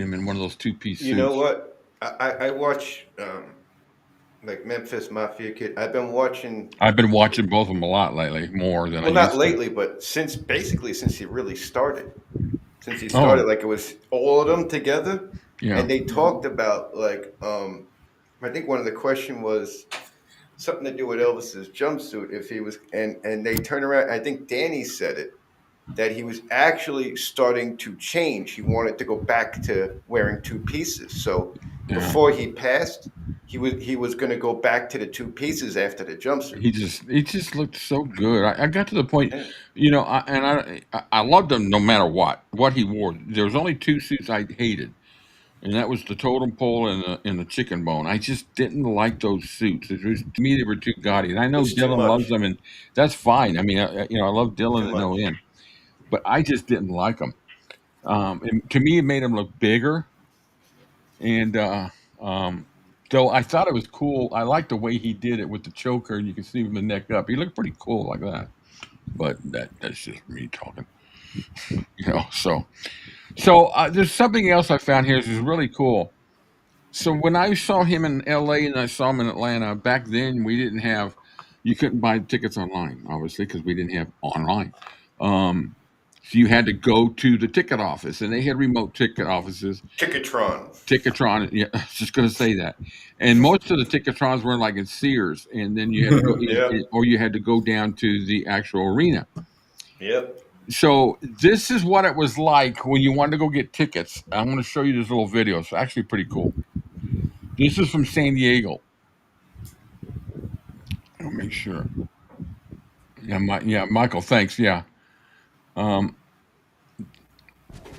him in one of those two-piece suits. you know what? I watch like Memphis Mafia Kid. I've been watching. I've been watching both of them a lot lately, more than I Well, used not to. lately, but since he really started. Since he Oh. started, like it was all of them together, Yeah. and they talked about like I think one of the question was something to do with Elvis's jumpsuit if he was and they turn around. I think Danny said it that he was actually starting to change. He wanted to go back to wearing two pieces. So Yeah. before he passed, he was going to go back to the two pieces after the jumpsuit. He just looked so good. I got to the point, I loved him no matter what he wore. There was only two suits I hated, and that was the totem pole and the chicken bone. I just didn't like those suits. To me, they were too gaudy. And I know It's too Dylan much. loves them, and that's fine. I mean, I love Dylan Too at no much. end, but I just didn't like them. And to me, it made him look bigger. And So I thought it was cool. I liked the way he did it with the choker, and you can see him the neck up. He looked pretty cool like that. But that's just me talking, So there's something else I found here. This is really cool. So when I saw him in L.A. and I saw him in Atlanta, back then you couldn't buy tickets online, obviously, because we didn't have online. So you had to go to the ticket office, and they had remote ticket offices. Ticketron, yeah, I was just going to say that. And most of the Ticketrons were like in Sears, and then you had to go, or you had to go down to the actual arena. Yep. So this is what it was like when you wanted to go get tickets. I'm going to show you this little video. It's actually pretty cool. This is from San Diego. I'll make sure. Yeah, Michael, thanks. Yeah.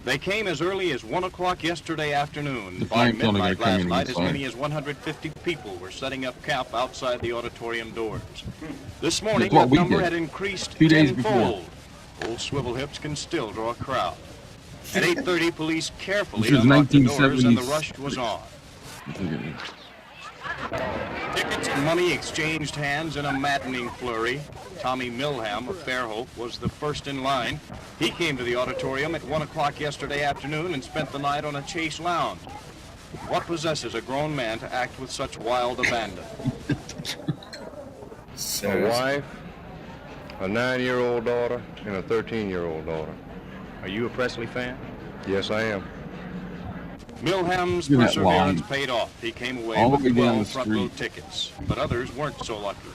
They came as early as 1 o'clock yesterday afternoon. The By flame's only midnight gonna come last in night, as inside. many as 150 people were setting up camp outside the auditorium doors. This morning, That's what that we number did had increased 2 days before. tenfold. Old swivel hips can still draw a crowd. At 8:30, police carefully This is unlocked the doors, and the 1970s. rush was on. Tickets and money exchanged hands in a maddening flurry. Tommy Milham of Fairhope was the first in line. He came to the auditorium at 1 o'clock yesterday afternoon and spent the night on a Chase lounge. What possesses a grown man to act with such wild abandon? A wife, a 9-year-old daughter, and a 13-year-old daughter. Are you a Presley fan? Yes, I am. Milham's Look at that perseverance line. paid off. He came away All the with way down 12 the front row street. tickets, but others weren't so lucky.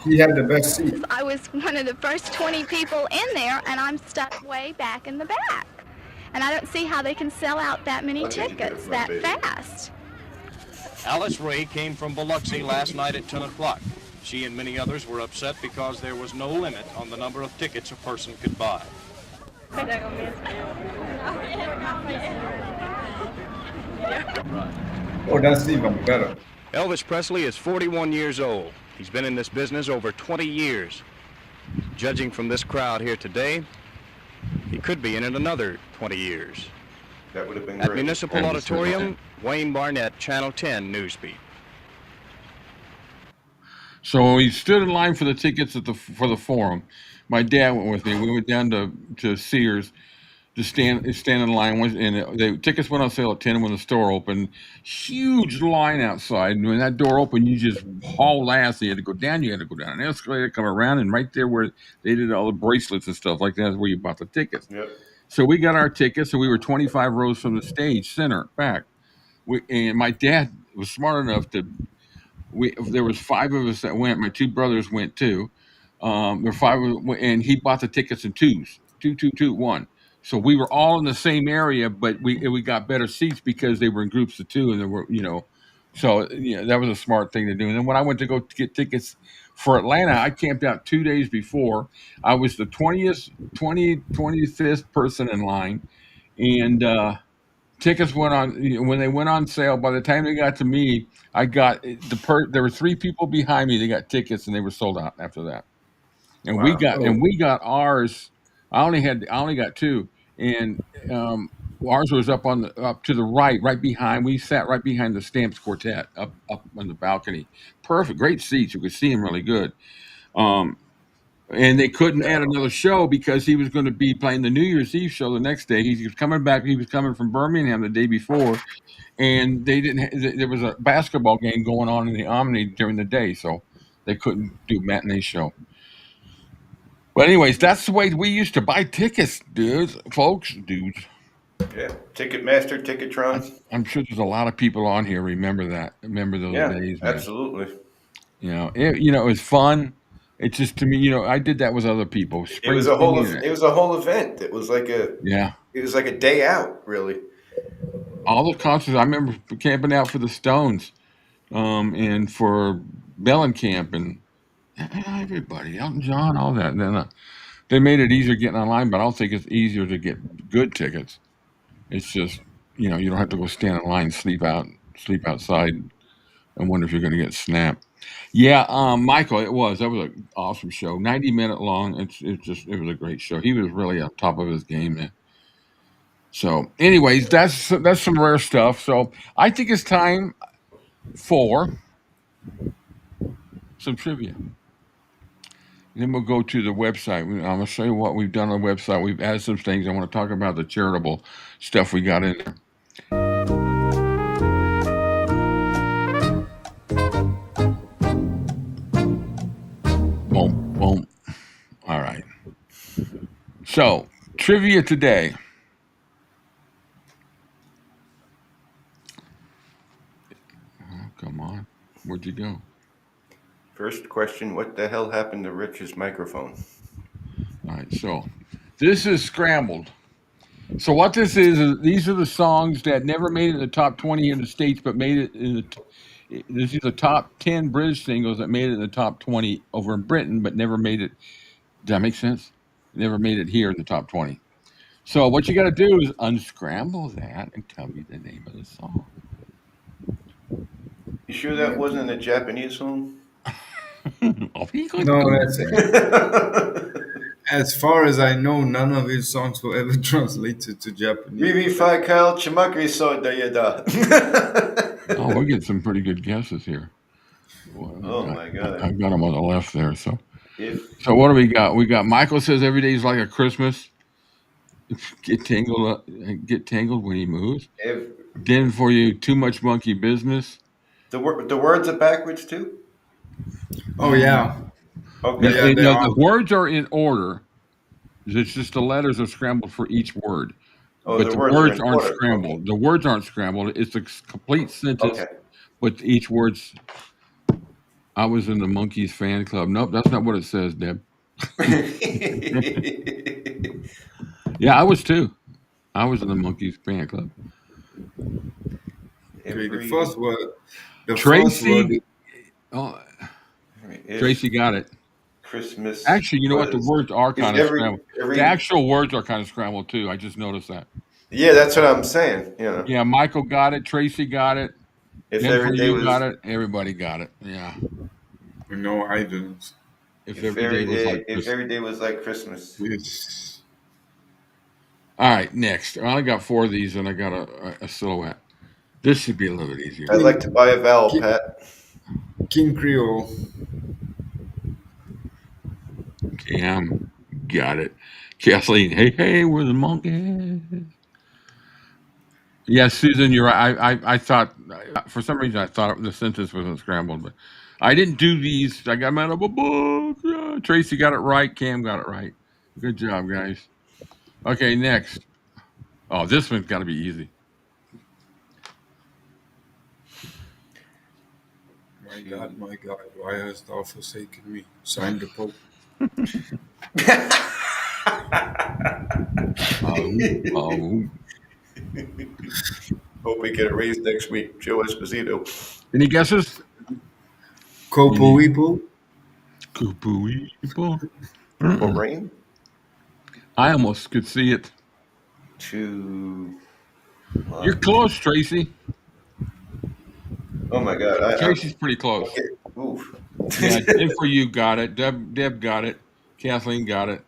He had the best seat. I was one of the first 20 people in there, and I'm stuck way back in the back. And I don't see how they can sell out that many tickets that fast. Alice Ray came from Biloxi last night at 10 o'clock. She and many others were upset because there was no limit on the number of tickets a person could buy. Oh, that's even better. Elvis Presley is 41 years old. He's been in this business over 20 years. Judging from this crowd here today, he could be in it another 20 years. That would have been At great. Municipal Auditorium, Wayne Barnett, Channel 10 Newsbeat. So we stood in line for the tickets for the forum. My dad went with me. We went down to Sears to stand in line, and the tickets went on sale at 10 when the store opened. Huge line outside, and when that door opened, you just hauled ass. You had to go down an escalator, come around, and right there where they did all the bracelets and stuff like that is where you bought the tickets. Yep. So we got our tickets, and we were 25 rows from the stage, center, back. And my dad was smart enough to. There was 5 of us that went. My 2 brothers went too. There were 5 of us, and he bought the tickets in twos, 2, 2, 2, 1. So we were all in the same area, but we got better seats because they were in groups of 2, and there were So that was a smart thing to do. And then when I went to go get tickets for Atlanta, I camped out 2 days before. I was the 25th person in line, and tickets went on when they went on sale. By the time they got to me, I got there were 3 people behind me. They got tickets and they were sold out after that. And Wow. we got ours. I only got 2, and ours was up to the right behind. We sat right behind the Stamps Quartet up on the balcony. Perfect, great seats. You could see him really good. And they couldn't add another show because he was going to be playing the New Year's Eve show the next day. He was coming back. He was coming from Birmingham the day before, and they didn't. There was a basketball game going on in the Omni during the day, so they couldn't do a matinee show. But anyways, that's the way we used to buy tickets, dudes. Yeah. Ticketmaster, Ticketron. I'm sure there's a lot of people on here remember those days. Man. Absolutely. It was fun. It's just, to me, I did that with other people. It was a whole event. It was like a day out, really. All the concerts. I remember camping out for the Stones, and for Mellencamp and everybody, Elton John, all that. And then they made it easier getting online, but I don't think it's easier to get good tickets. It's just, you don't have to go stand in line, sleep outside, and wonder if you're going to get snapped. Yeah, Michael, that was an awesome show. 90-minute long. It was a great show. He was really on top of his game, man. So, anyways, that's some rare stuff. So, I think it's time for some trivia. Then we'll go to the website. I'm going to show you what we've done on the website. We've added some things. I want to talk about the charitable stuff we got in there. Boom, boom. All right. So, trivia today. Oh, come on. Where'd you go? First question, what the hell happened to Rich's microphone? All right, so this is scrambled. So what this is these are the songs that never made it in the top 20 in the States, but made it in the, this is the top 10 British singles that made it in the top 20 over in Britain, but never made it. Does that make sense? Never made it here in the top 20. So what you got to do is unscramble that and tell me the name of the song. You sure that wasn't a Japanese song? No, that's as far as I know, none of his songs were ever translated to Japanese. 𝐕𝐵 we're getting some pretty good guesses here. Oh my God! I've got them on the left there. So what do we got? We got Michael says every day is like a Christmas. Get tangled when he moves. Then for you, too much monkey business. The words are backwards too. Oh yeah. Okay. Yeah, the words are in order. It's just the letters are scrambled for each word. Oh, but the words aren't order. scrambled. Okay. The words aren't scrambled. It's a complete sentence. Okay. But each word's. I was in the Monkees fan club. Nope, that's not what it says, Deb. Yeah, I was too. I was in the Monkees fan club. The first word. Tracy. Tracy got it. Christmas. Actually, you know what? The words are kind of scrambled. The actual words are kind of scrambled too. I just noticed that. Yeah, that's what I'm saying. You know. Yeah, Michael got it. Tracy got it. If every day got it, everybody got it. Yeah. No, I didn't. If every day was like Christmas. Yes. All right, next. I only got 4 of these, and I got a silhouette. This should be a little bit easier. I'd like to buy a vowel, Pat. King Creole. Cam got it. Kathleen, hey, we're the monkeys. Yeah, Susan, you're right. I thought, for some reason, I thought the sentence wasn't scrambled, but I didn't do these. I got them out of a book. Yeah, Tracy got it right. Cam got it right. Good job, guys. Okay, next. Oh, this one's got to be easy. My God, why hast thou forsaken me? Signed the Pope. Hope we get a raise next week. Joe Esposito. Any guesses? 𝐂𝐫𝐞𝐞𝐿. 𝐂𝐫𝐞𝐿. Purple Rain? I almost could see it. You're close, Tracy. Oh my God. Tracy's pretty close. Okay. Oof. Yeah, and for you got it. Deb got it. Kathleen got it.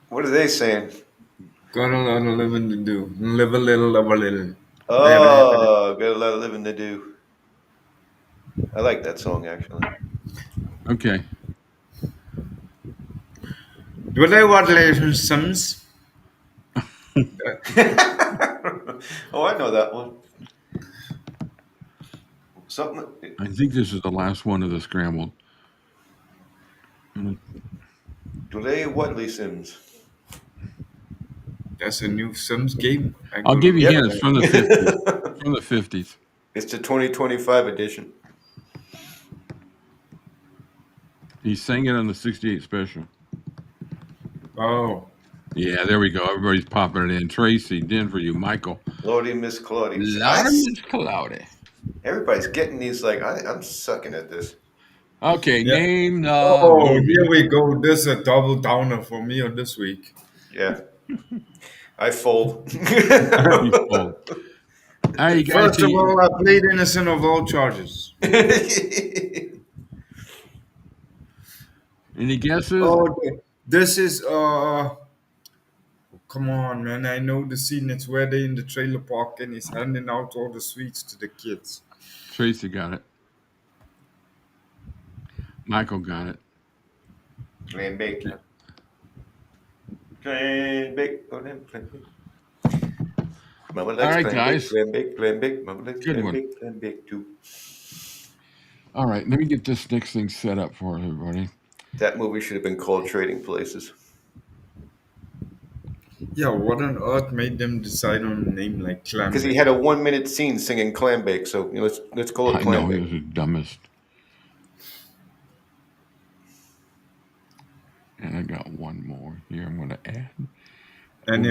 What are they saying? Got a lot of living to do. Live a little, love a little. Oh, got a lot of living to do. I like that song, actually. Okay. Do they want lessons? Oh, I know that one. Something. I think this is the last one of the scrambled. Do they Wadley Sims? That's a new Sims game. I'll give you hints from the 50s. From the 50s. It's the 2025 edition. He sang it on the 68 special. Oh. Yeah, there we go. Everybody's popping it in. Tracy, for you, Michael. Lordy Miss Claudia. Miss Claudia. Everybody's getting these, like, I'm sucking at this. Okay, name. Here we go. This is a double downer for me on this week. Yeah. I fold. You fold. Right, First of all, I plead innocent of all charges. Any guesses? Oh, this is Come on, man. I know the scene. It's where they're in the trailer park and he's handing out all the sweets to the kids. Tracy got it. Michael got it. Clam bake. Clam bake. Oh, them clam bake. Mama All likes right, clam bake, guys. clam bake, clam bake. Mama likes Good clam one. bake, clam bake too. All right, let me get this next thing set up for everybody. That movie should have been called Trading Places. Yeah, what on earth made them decide on a name like Clam Because he Bake? had a 1-minute scene singing clam bake, so let's call it I clam know he bake. was the dumbest. And I got one more here I'm going to add. And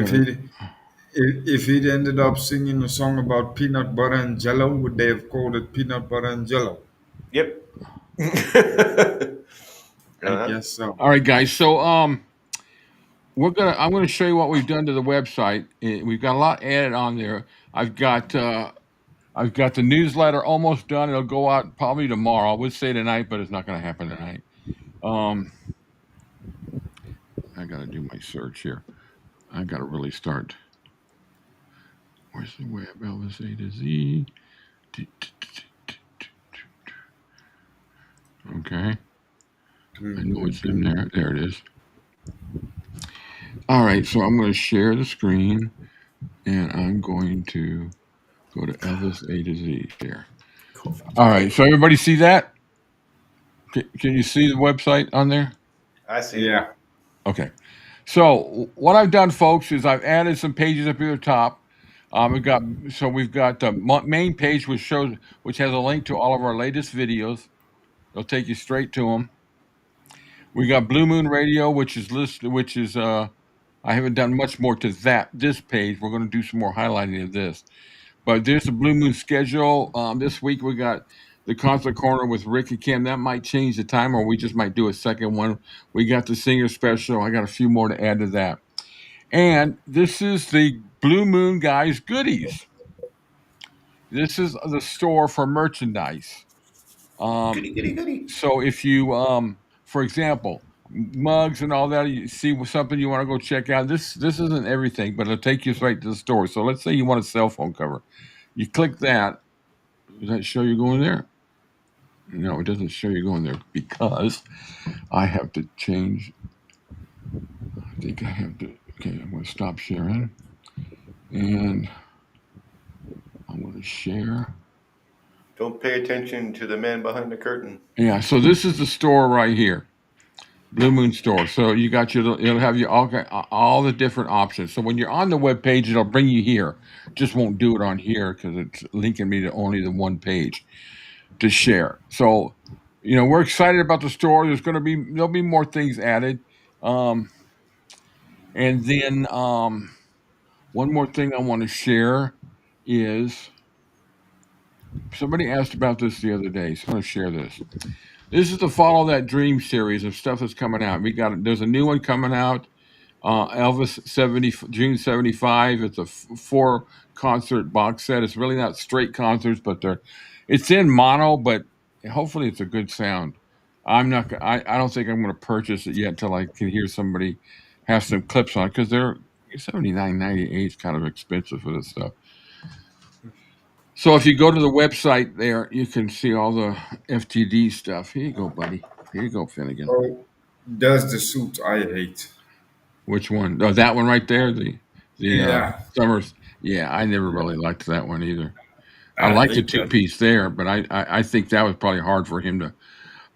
if he'd ended up singing a song about peanut butter and jello, would they have called it Peanut Butter and Jello? Yep. I guess so. All right, guys. So I'm gonna show you what we've done to the website. We've got a lot added on there. I've got the newsletter almost done. It'll go out probably tomorrow. I would say tonight, but it's not going to happen tonight. I got to do my search here. I got to really start. Where's the web? Elvis-A-Z. Okay. I know it's in there. There it is. All right, so I'm going to share the screen, and I'm going to go to Elvis-A-Z here. All right, so everybody see that? Can you see the website on there? I see. Yeah. Okay. So what I've done, folks, is I've added some pages up here at the top. We've got the main page which has a link to all of our latest videos. It'll take you straight to them. We got Blue Moon Radio, which is I haven't done much more to this page. We're going to do some more highlighting of this. But there's the Blue Moon schedule. This week we got the concert corner with Rick and Kim. That might change the time, or we just might do a second one. We got the singer special. I got a few more to add to that. And this is the Blue Moon Guys goodies. This is the store for merchandise. Goody. So if you, for example, mugs and all that, you see something you want to go check out. This isn't everything, but it'll take you right to the store. So let's say you want a cell phone cover. You click that. Does that show you going there? No, it doesn't show you going there because I have to change. I think I have to. Okay, I'm going to stop sharing. And I'm going to share. Don't pay attention to the man behind the curtain. Yeah, so this is the store right here. Blue Moon Store. So you got it'll have you all the different options. So when you're on the web page, it'll bring you here. Just won't do it on here because it's linking me to only the one page to share. So, we're excited about the store. There'll be more things added. And then one more thing I want to share is somebody asked about this the other day. So I'm going to share this. This is the Follow That Dream series of stuff that's coming out. There's a new one coming out. Elvis June 75. It's a 4 concert box set. It's really not straight concerts, but it's in mono, but hopefully it's a good sound. I don't think I'm going to purchase it yet until I can hear somebody have some clips on it because they're $79.98 is kind of expensive for this stuff. So if you go to the website there, you can see all the FTD stuff. Here you go, buddy. Here you go, Finnegan. Oh, that's the suit I hate. Which one? Oh, that one right there. Yeah. Summers. Yeah, I never really liked that one either. I liked the two-piece there, but I think that was probably hard for him to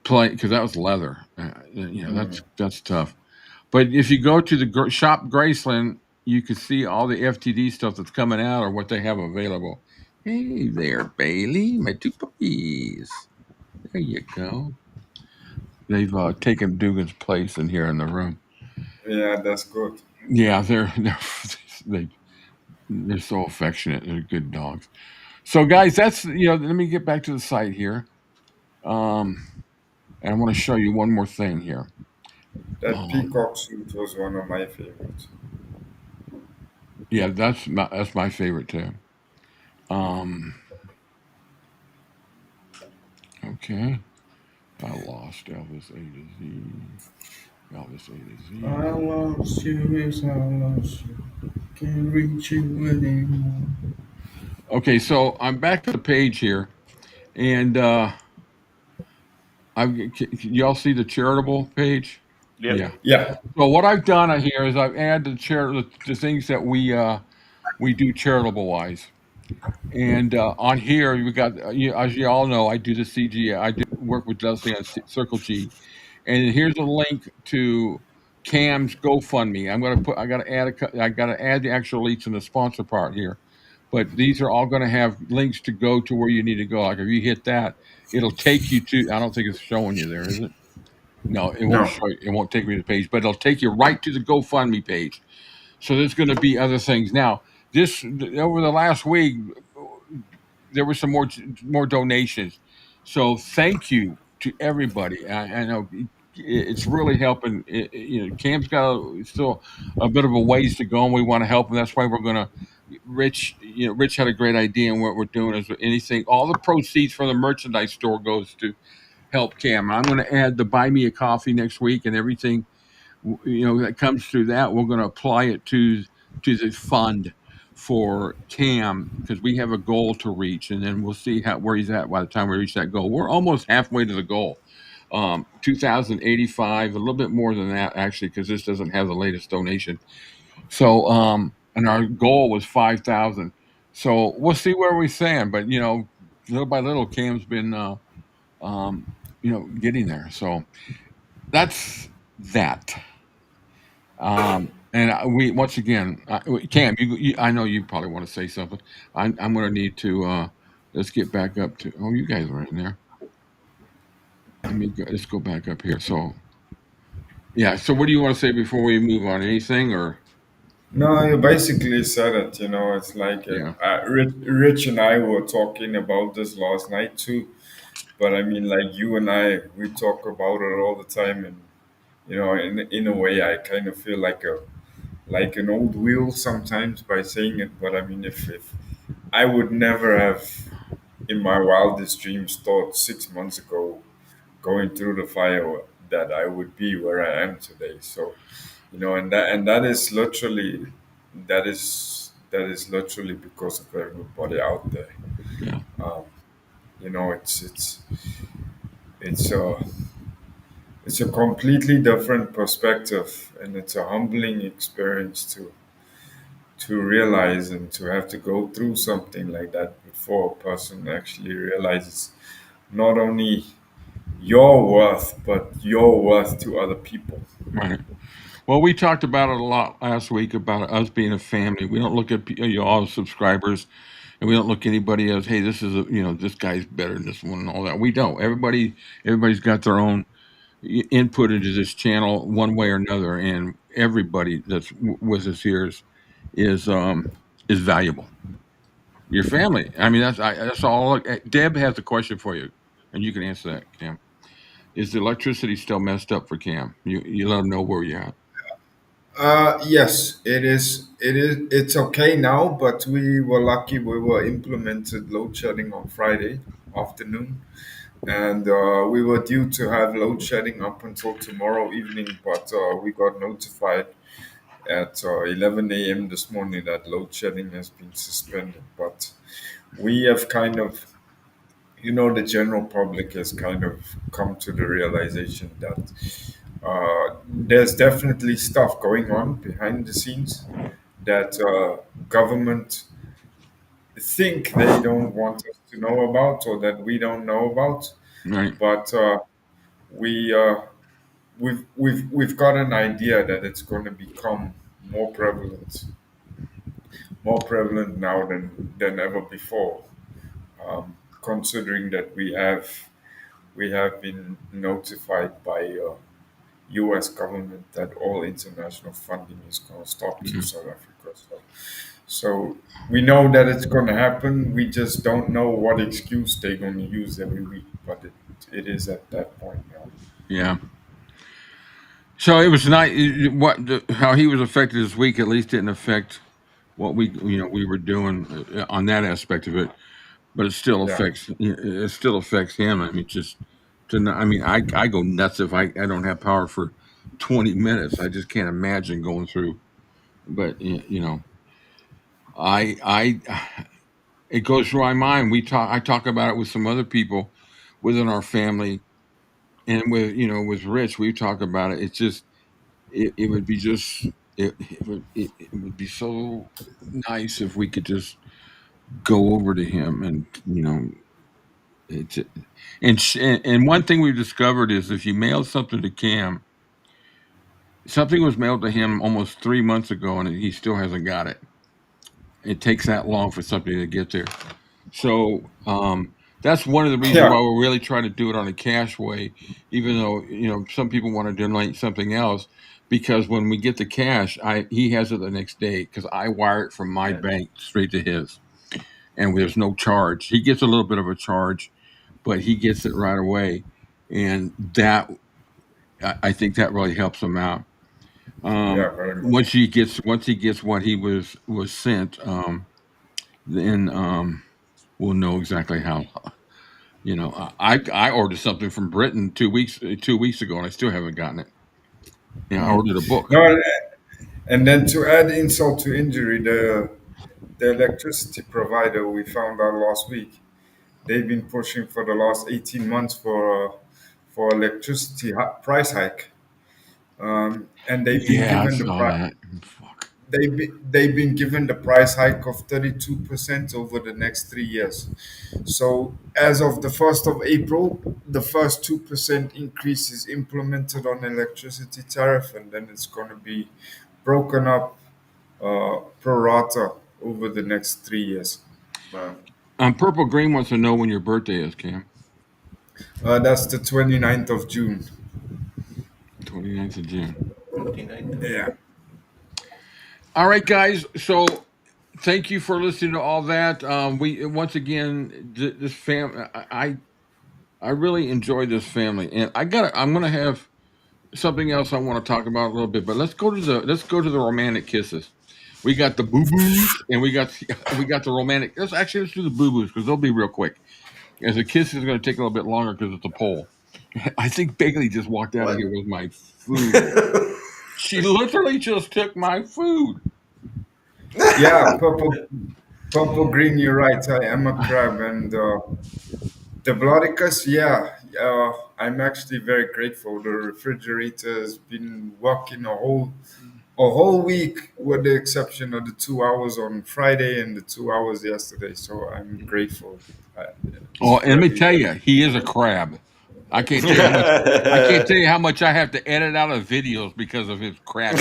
play because that was leather. That's tough. But if you go to the shop Graceland, you can see all the FTD stuff that's coming out or what they have available. Hey there, Bailey, my 2 puppies. There you go. They've taken Dugan's place in here in the room. Yeah, that's good. Yeah, they're so affectionate. They're good dogs. So, guys, that's let me get back to the site here. And I want to show you one more thing here. That peacock suit was one of my favorites. Yeah, that's my favorite too. Okay. I lost Elvis-A-Z. Elvis-A-Z. I lost you, yes, I lost you. Can't reach you anymore. Okay, so I'm back to the page here, and y'all see the charitable page? Yep. Yeah. Yeah. So what I've done here is I've added the things that we do charitable wise. And on here, we got, as you all know, I do the CG. I do work with Lesley on Circle G, and here's a link to Cam's GoFundMe. I got to add the actual links in the sponsor part here, but these are all going to have links to go to where you need to go. Like if you hit that, it'll take you to. I don't think it's showing you there, is it? No, it won't No. show you. It won't take me to the page, but it'll take you right to the GoFundMe page. So there's going to be other things. Now, over the last week, there were some more donations. So thank you to everybody. I know it's really helping. Cam's got still a bit of a ways to go, and we want to help him. That's why we're going to. Rich had a great idea, and what we're doing is anything. All the proceeds from the merchandise store goes to help Cam. I'm going to add the buy me a coffee next week, and everything that comes through that, we're going to apply it to the fund for Cam because we have a goal to reach, and then we'll see where he's at by the time we reach that goal. We're almost halfway to the goal. 2,085, a little bit more than that actually, because this doesn't have the latest donation. So, and our goal was 5,000. So we'll see where we stand. But little by little, Cam's been getting there. So that's that. And we once again, Cam, I know you probably want to say something. I'm going to need to let's get back up to. Oh, you guys are in there. Let's go back up here. So, yeah. So, what do you want to say before we move on? Anything or? No, you basically said it. It's like Yeah. Rich and I were talking about this last night too. But I mean, like you and I, we talk about it all the time, and in a way, I kind of feel like an old wheel sometimes by saying it. But I mean, if I would never have, in my wildest dreams, thought 6 months ago, going through the fire, that I would be where I am today. So, and that is literally, that is literally because of everybody out there. Yeah. It's it's a completely different perspective, and it's a humbling experience to realize and to have to go through something like that before a person actually realizes not only your worth, but your worth to other people. Right. Well, we talked about it a lot last week about us being a family. We don't look at all the subscribers, and we don't look at anybody as, hey, this is this guy's better than this one and all that. We don't. Everybody's got their own input into this channel one way or another, and everybody that's with us here is valuable. Your family. I mean, that's all. Deb has a question for you, and you can answer that, Cam. Is the electricity still messed up for Cam? You let him know where you're at. Yes, it is. It is. It's okay now, but we were lucky. We were implemented load shedding on Friday afternoon, and we were due to have load shedding up until tomorrow evening, but we got notified at 11 a.m. this morning that load shedding has been suspended. But we have kind of, the general public has kind of come to the realization that there's definitely stuff going on behind the scenes that government think they don't want us to know about, or that we don't know about. Right. But we we've got an idea that it's going to become more prevalent now than ever before, considering that we have been notified by U.S. government that all international funding is going to stop to South Africa. So we know that it's going to happen. We just don't know what excuse they're going to use every week, but it is at that point now. Yeah. So it was nice. How he was affected this week at least didn't affect what we were doing on that aspect of it, but it still Yeah. affects him. I mean, just to not, I mean, I go nuts if I don't have power for 20 minutes. I just can't imagine going through. But I it goes through my mind. I talk about it with some other people within our family, and with Rich, we talk about it. It's just it would be just it would be so nice if we could just go over to him and it's and one thing we've discovered is if you mail something to Cam, something was mailed to him almost 3 months ago and he still hasn't got it. It takes that long for something to get there. So that's one of the reasons why we're really trying to do it on a cash way, even though some people want to donate something else. Because when we get the cash, he has it the next day because I wire it from my bank straight to his, and there's no charge. He gets a little bit of a charge, but he gets it right away, and that I think that really helps him out. Once he gets what he was sent, then we'll know exactly how. I ordered something from Britain 2 weeks ago, and I still haven't gotten it. I ordered a book. No, and then to add insult to injury, the electricity provider we found out last week, they've been pushing for the last 18 months for electricity price hike, and they've been given the price. They've been given the price hike of 32% over the next 3 years. So as of the 1st of April, the first 2% increase is implemented on electricity tariff, and then it's going to be broken up pro rata over the next 3 years. Wow. Purple Green wants to know when your birthday is, Cam. That's the 29th of June. 29th of June. 29th. Yeah. All right, guys. So thank you for listening to all that. We once again this family. I really enjoy this family, and I'm gonna have something else I want to talk about a little bit. But let's go to the romantic kisses. We got the boo boos, and we got the romantic. Let's do the boo boos because they'll be real quick. As the kiss is going to take a little bit longer because it's a poll. I think Bailey just walked out of here with my food. She literally just took my food. Yeah, purple green. You're right. I am a crab, and the Bloodicus. Yeah, I'm actually very grateful. The refrigerator has been working a whole week, with the exception of the 2 hours on Friday and the 2 hours yesterday. So I'm grateful. And let me tell you, he is a crab. I can't tell you how much I have to edit out of videos because of his crab.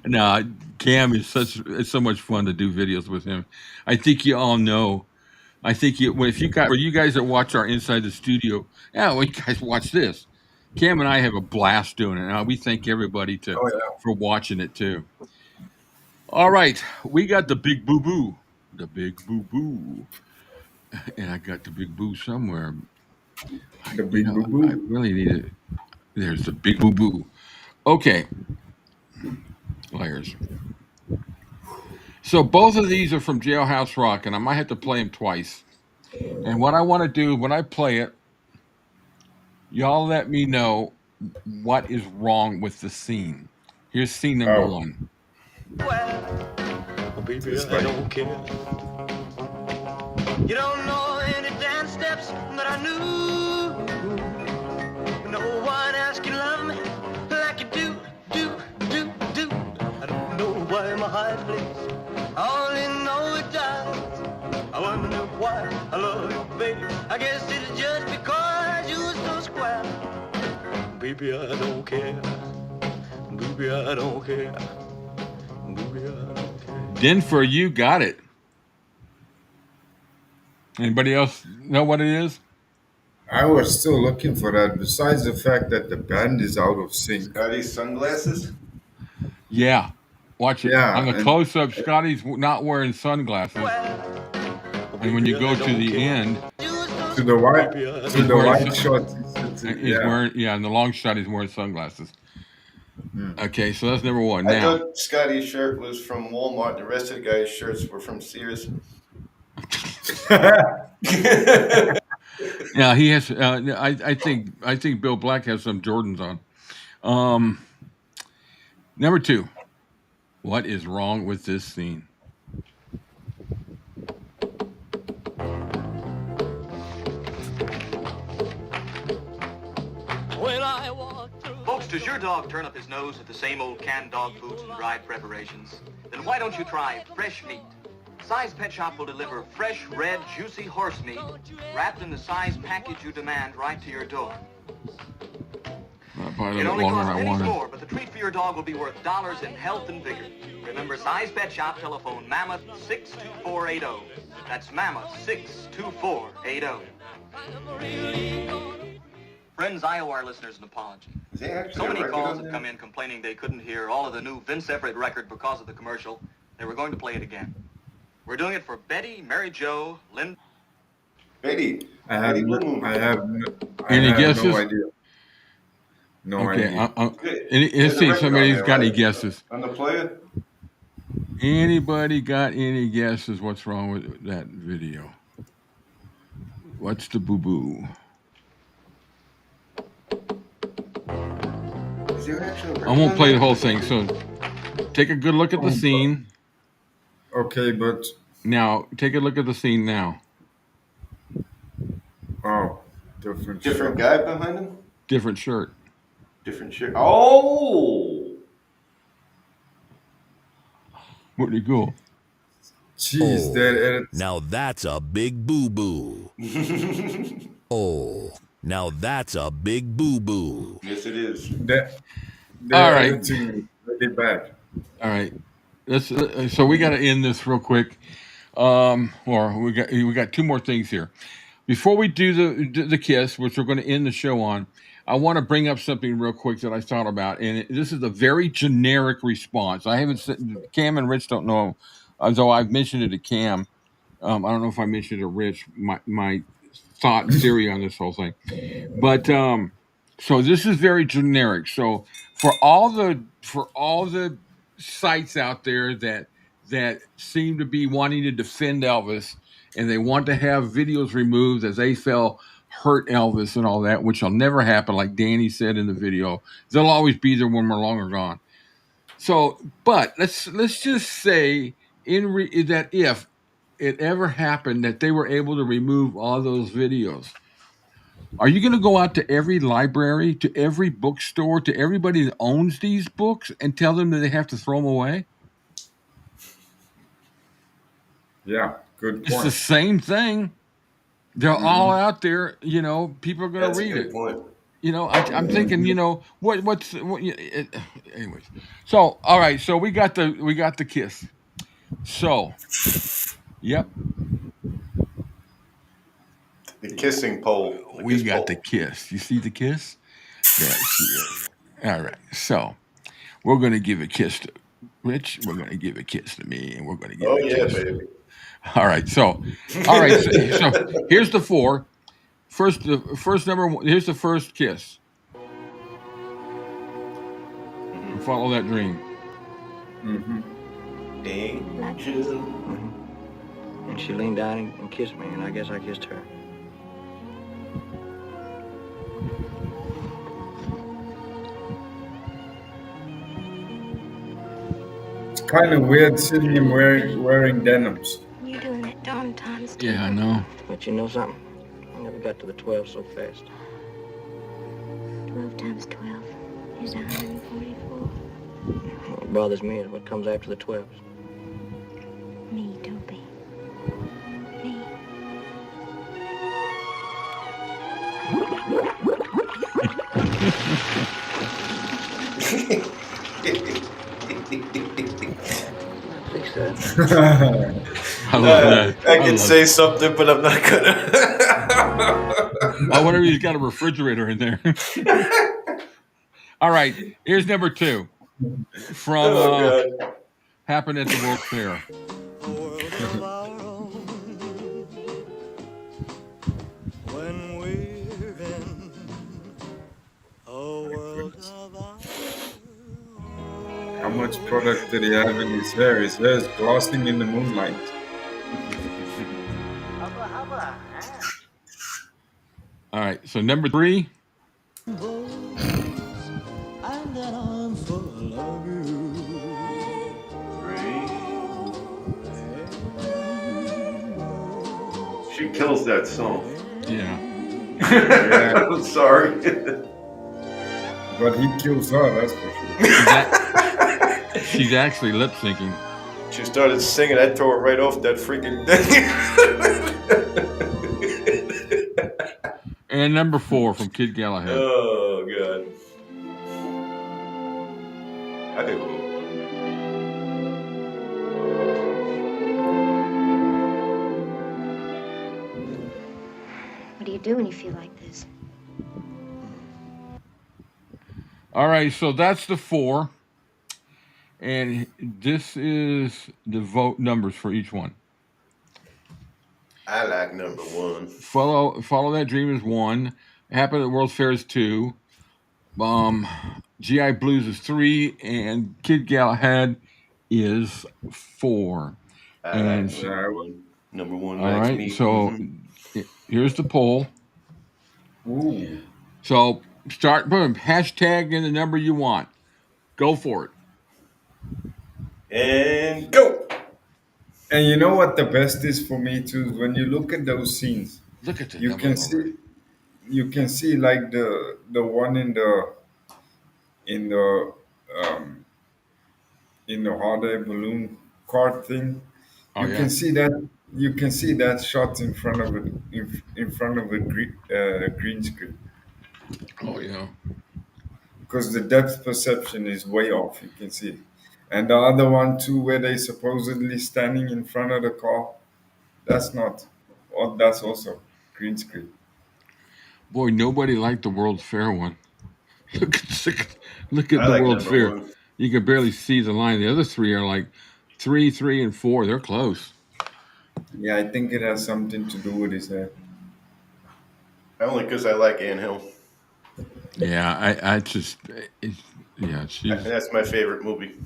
No, Cam is it's so much fun to do videos with him. I think you all know. I think for you guys that watch our Inside the Studio, you guys watch this. Cam and I have a blast doing it. Now we thank everybody for watching it too. All right, we got the big boo boo, and I got the big boo somewhere. The big boo boo. I really need it. There's the big boo boo. Okay, layers. So both of these are from Jailhouse Rock, and I might have to play them twice. And what I want to do when I play it, y'all let me know what is wrong with the scene. Here's scene number one. Well, baby, I don't care. You don't know any dance steps that I knew. No one else can love me like you do. I don't know why my heart bleeds. I only know it does. I wonder why I love you, baby. I guess it's just because you're so square. Baby, I don't care. Baby, I don't care. Baby, I don't care. Denver, you got it. Anybody else know what it is? I was still looking for that. Besides the fact that the band is out of sync. Scotty's sunglasses. Yeah, watch it. Yeah, on the close-up, Scotty's not wearing sunglasses, and when you go to the end, to the white shot, he's wearing in the long shot he's wearing sunglasses. Okay, so that's number one. I Now, thought Scotty's shirt was from Walmart. The rest of the guys' shirts were from Sears. Yeah, he has. I think Bill Black has some Jordans on. Number 2. What is wrong with this scene? Folks, does your dog turn up his nose at the same old canned dog foods and dried preparations? Then why don't you try fresh meat? Size Pet Shop will deliver fresh, red, juicy horse meat wrapped in the size package you demand right to your door. Probably It a only little longer costs than I pennies wanted. more, but the treat for your dog will be worth dollars in health and vigor. Remember, Size Pet Shop, telephone Mammoth 62480. That's Mammoth 62480. Friends, I owe our listeners an apology. So many calls have come in complaining they couldn't hear all of the new Vince Everett record because of the commercial. They were going to play it again. We're doing it for Betty, Mary Jo, Lynn. Betty. I have Any guesses? no idea. No Okay, idea. let's see if somebody's got any guesses. On the player? Anybody got any guesses what's wrong with that video? What's the boo-boo? I won't play the whole thing, so take a good look at the scene. Okay, but... Now, take a look at the scene now. Oh, different guy behind him? Different shirt. Different shirt. Oh! Where'd he go? Jeez, now that's a big boo-boo. Oh, now that's a big boo-boo. Yes, it is. All right. Editing really bad. All right. So we got to end this real quick. Or we got 2 more things here. Before we do the kiss, which we're going to end the show on, I want to bring up something real quick that I thought about, and this is a very generic response. I haven't said, Cam and Rich don't know, although I've mentioned it to Cam. I don't know if I mentioned it to Rich, my thought and theory on this whole thing. But so this is very generic. So for all the sites out there that seem to be wanting to defend Elvis, and they want to have videos removed as they felt hurt Elvis and all that, which will never happen, like Danny said in the video. They'll always be there when we're long or gone. So, but let's just say that if it ever happened that they were able to remove all those videos, are you going to go out to every library, to every bookstore, to everybody that owns these books and tell them that they have to throw them away? Yeah, good point. It's the same thing. They're all out there, people are going to read it. Point. I'm thinking, anyways. So, all right. So we got the kiss. So, yep. The kissing pole. We got the kiss. You see the kiss? There she is. All right. So we're going to give a kiss to Rich. We're going to give a kiss to me, and we're going to give a kiss. Baby. All right. So here's the 4. First number 1. Here's the first kiss. Follow that dream. Angel. And she leaned down and kissed me, and I guess I kissed her. It's kind of weird seeing him wearing denims. You're doing that dawn times too. Yeah, I know. But you know something? I never got to the 12 so fast. 12 times 12 is 144. What bothers me is what comes after the 12s. Me, Toby. Me. Fix that. I love that. I can say something, but I'm not gonna. I wonder if he's got a refrigerator in there. All right, here's number 2 from happened at the World Fair. When we're in a world of our How much product did he have in his hair? His hair is glossing in the moonlight. So number 3. She kills that song. Yeah. I'm sorry. But he kills her, that's for sure. She's actually lip syncing. She started singing, I tore her right off that freaking thing. And number 4 from Kid Galahad. Oh, God. I What do you do when you feel like this? All right, so that's the 4. And this is the vote numbers for each one. I like number 1. Follow That Dream is 1. Happen at the World's Fair is 2. GI Blues is 3, and Kid Galahad is 4. And number 1. All right, me. so here's the poll. Ooh. So start, boom, hashtag in the number you want. Go for it. And go. And you know what the best is for me too? When you look at those scenes, look at the you can see like the one in the hot air balloon cart thing. You can see that shot in front of it in front of a green screen. Oh yeah. Because the depth perception is way off, you can see. And the other one too, where they supposedly standing in front of the car, that's also green screen. Boy, nobody liked the World's Fair one. Look at the World's Fair. 1. You can barely see the line. The other 3 are like 3, 3, and 4. They're close. Yeah, I think it has something to do with his hair. Only because I like Ann Hill. Yeah, I just, she's. That's my favorite movie.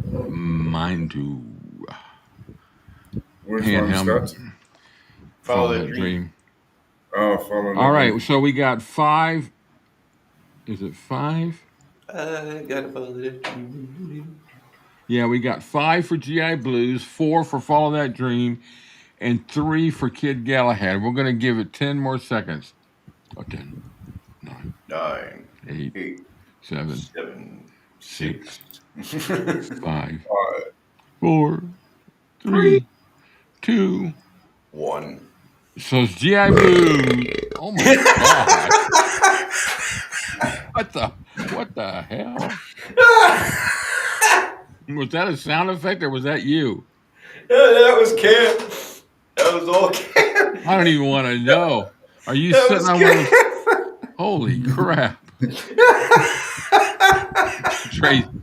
Mine too. Which one starts? Follow That Dream. Oh, Follow That All right, Dream. so we got 5. Is it 5? I gotta follow that dream. Yeah, we got 5 for GI Blues, 4 for Follow That Dream, and 3 for Kid Galahad. We're going to give it 10 more seconds. 10, 9, 8, 7, 6, 5, 4, 3, 2, 1. So it's GI Blues. Oh my God. What the hell? Was that a sound effect or was that you? Yeah, that was Cam. That was all Cam. I don't even want to know. Are you sitting on one of those? Holy crap.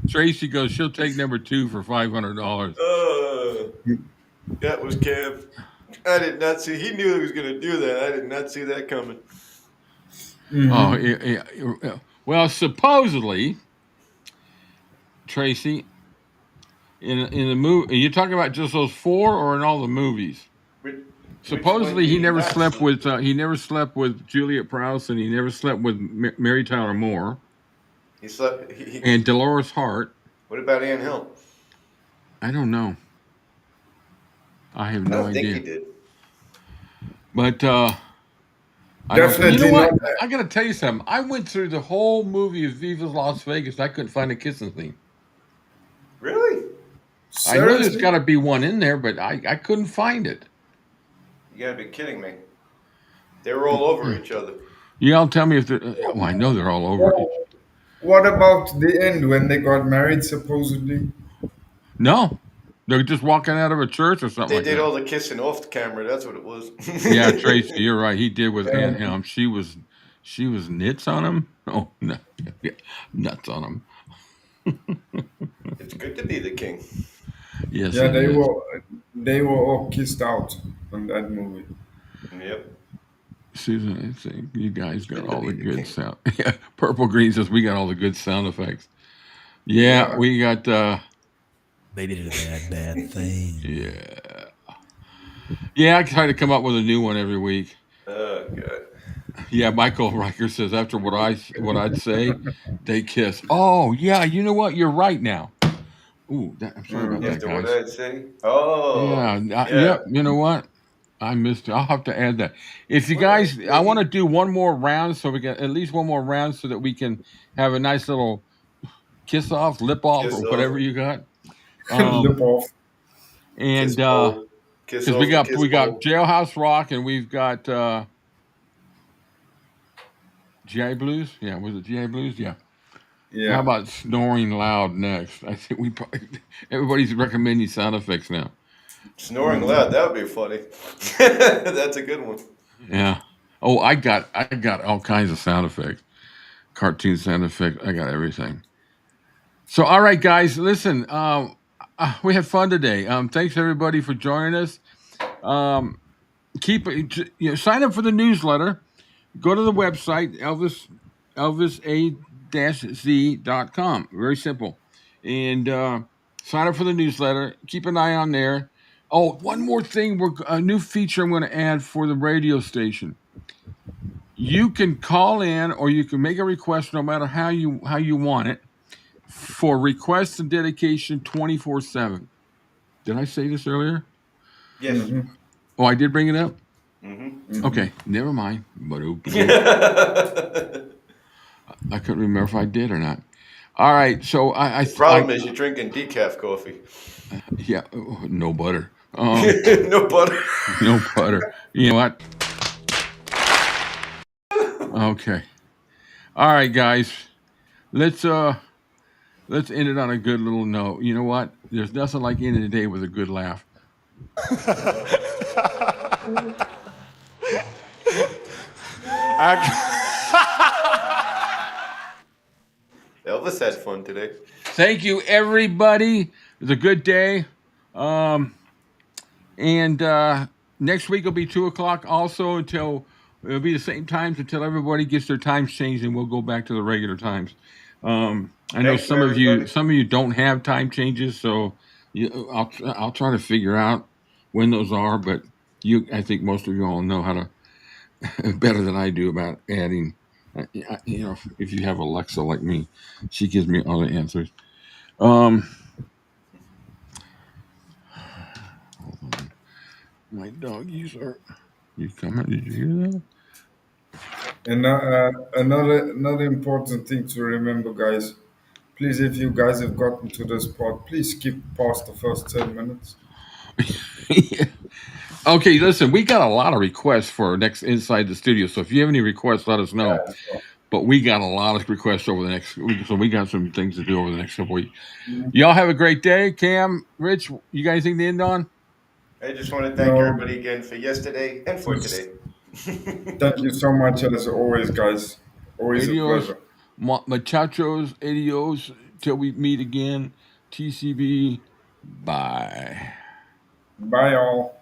Tracy goes, she'll take number 2 for $500. That was Cam. I did not see. He knew he was going to do that. I did not see that coming. Mm-hmm. Oh, well, supposedly, Tracy, in the movie, are you talking about just those 4 or in all the movies? Supposedly, he never slept with Juliet Prowse, and he never slept with Mary Tyler Moore. He slept. And Dolores Hart. What about Ann Hill? I don't know. I have no idea. I think he did. But definitely. You know what? I got to tell you something. I went through the whole movie of Viva Las Vegas. I couldn't find a kissing scene. Really? I know there's got to be one in there, but I couldn't find it. You got to be kidding me. They were all over each other. You all tell me if they're. Well, I know they're all over each other. What about the end when they got married, supposedly? No. They're just walking out of a church or something like that. They did all the kissing off the camera. That's what it was. Yeah, Tracy, you're right. He did with Ann Hill. She was nits on him. Oh, no. Yeah, nuts on him. It's good to be the king. Yes. Yeah, they were all kissed out on that movie. Yep. Susan, I think you guys got all the good sound. Yeah, Purple Green says we got all the good sound effects. Yeah. We got. They did a bad thing. Yeah. Yeah, I try to come up with a new one every week. Oh, God. Yeah, Michael Riker says after what I'd say, they kiss. Oh yeah, you know what? You're right now. Ooh, I'm sorry about that, After what guys. I'd say. Oh, Yeah, yeah. yep. You know what? I missed it. I'll have to add that. If you guys, I want to do one more round, so we get at least one more round, so that we can have a nice little kiss off, lip off, Kiss or off. whatever you got. Lip off. And Kiss bowl. Kiss because off the kiss we got bowl. Jailhouse Rock, and we've got GI Blues. Yeah, was it GI Blues? Yeah. Yeah. How about Snoring Loud next? I think everybody's recommending sound effects now. Snoring loud. That would be funny. That's a good one. Yeah. Oh, I got all kinds of sound effects, cartoon sound effects. I got everything. So, all right, guys, listen. We had fun today. Thanks everybody for joining us. Sign up for the newsletter. Go to the website Elvis-A-Z.com. Very simple, and sign up for the newsletter. Keep an eye on there. Oh, one more thing. A new feature I'm going to add for the radio station. You can call in, or you can make a request, no matter how you want it, for requests and dedication 24/7. Did I say this earlier? Yes. Mm-hmm. Oh, I did bring it up? Mm-hmm. Okay, never mind. But I couldn't remember if I did or not. All right, so The problem is you're drinking decaf coffee. Yeah, no butter. No butter. No butter. You know what? Okay. All right, guys. Let's end it on a good little note. You know what? There's nothing like ending the day with a good laugh. Elvis had fun today. Thank you, everybody. It was a good day. And next week will be 2:00 also it'll be the same times until everybody gets their times changed, and we'll go back to the regular times. I know some of you don't have time changes, so I'll try to figure out when those are, but I think most of you all know how to better than I do about adding. If you have Alexa like me, she gives me all the answers. Hold on. My doggies are. You coming? Did you hear that? And another important thing to remember, guys. Please, if you guys have gotten to this part, please skip past the first 10 minutes. Yeah. Okay, listen, we got a lot of requests for next Inside the Studio. So if you have any requests, let us know. Yeah, sure. But we got a lot of requests over the next week, so we got some things to do over the next couple weeks. Mm-hmm. Y'all have a great day. Cam, Rich, you got anything to end on? I just want to thank everybody again for yesterday and for today. Thank you so much, as always, guys. Always adios, a pleasure. Muchachos, adios. Till we meet again. TCB. Bye. Bye, all.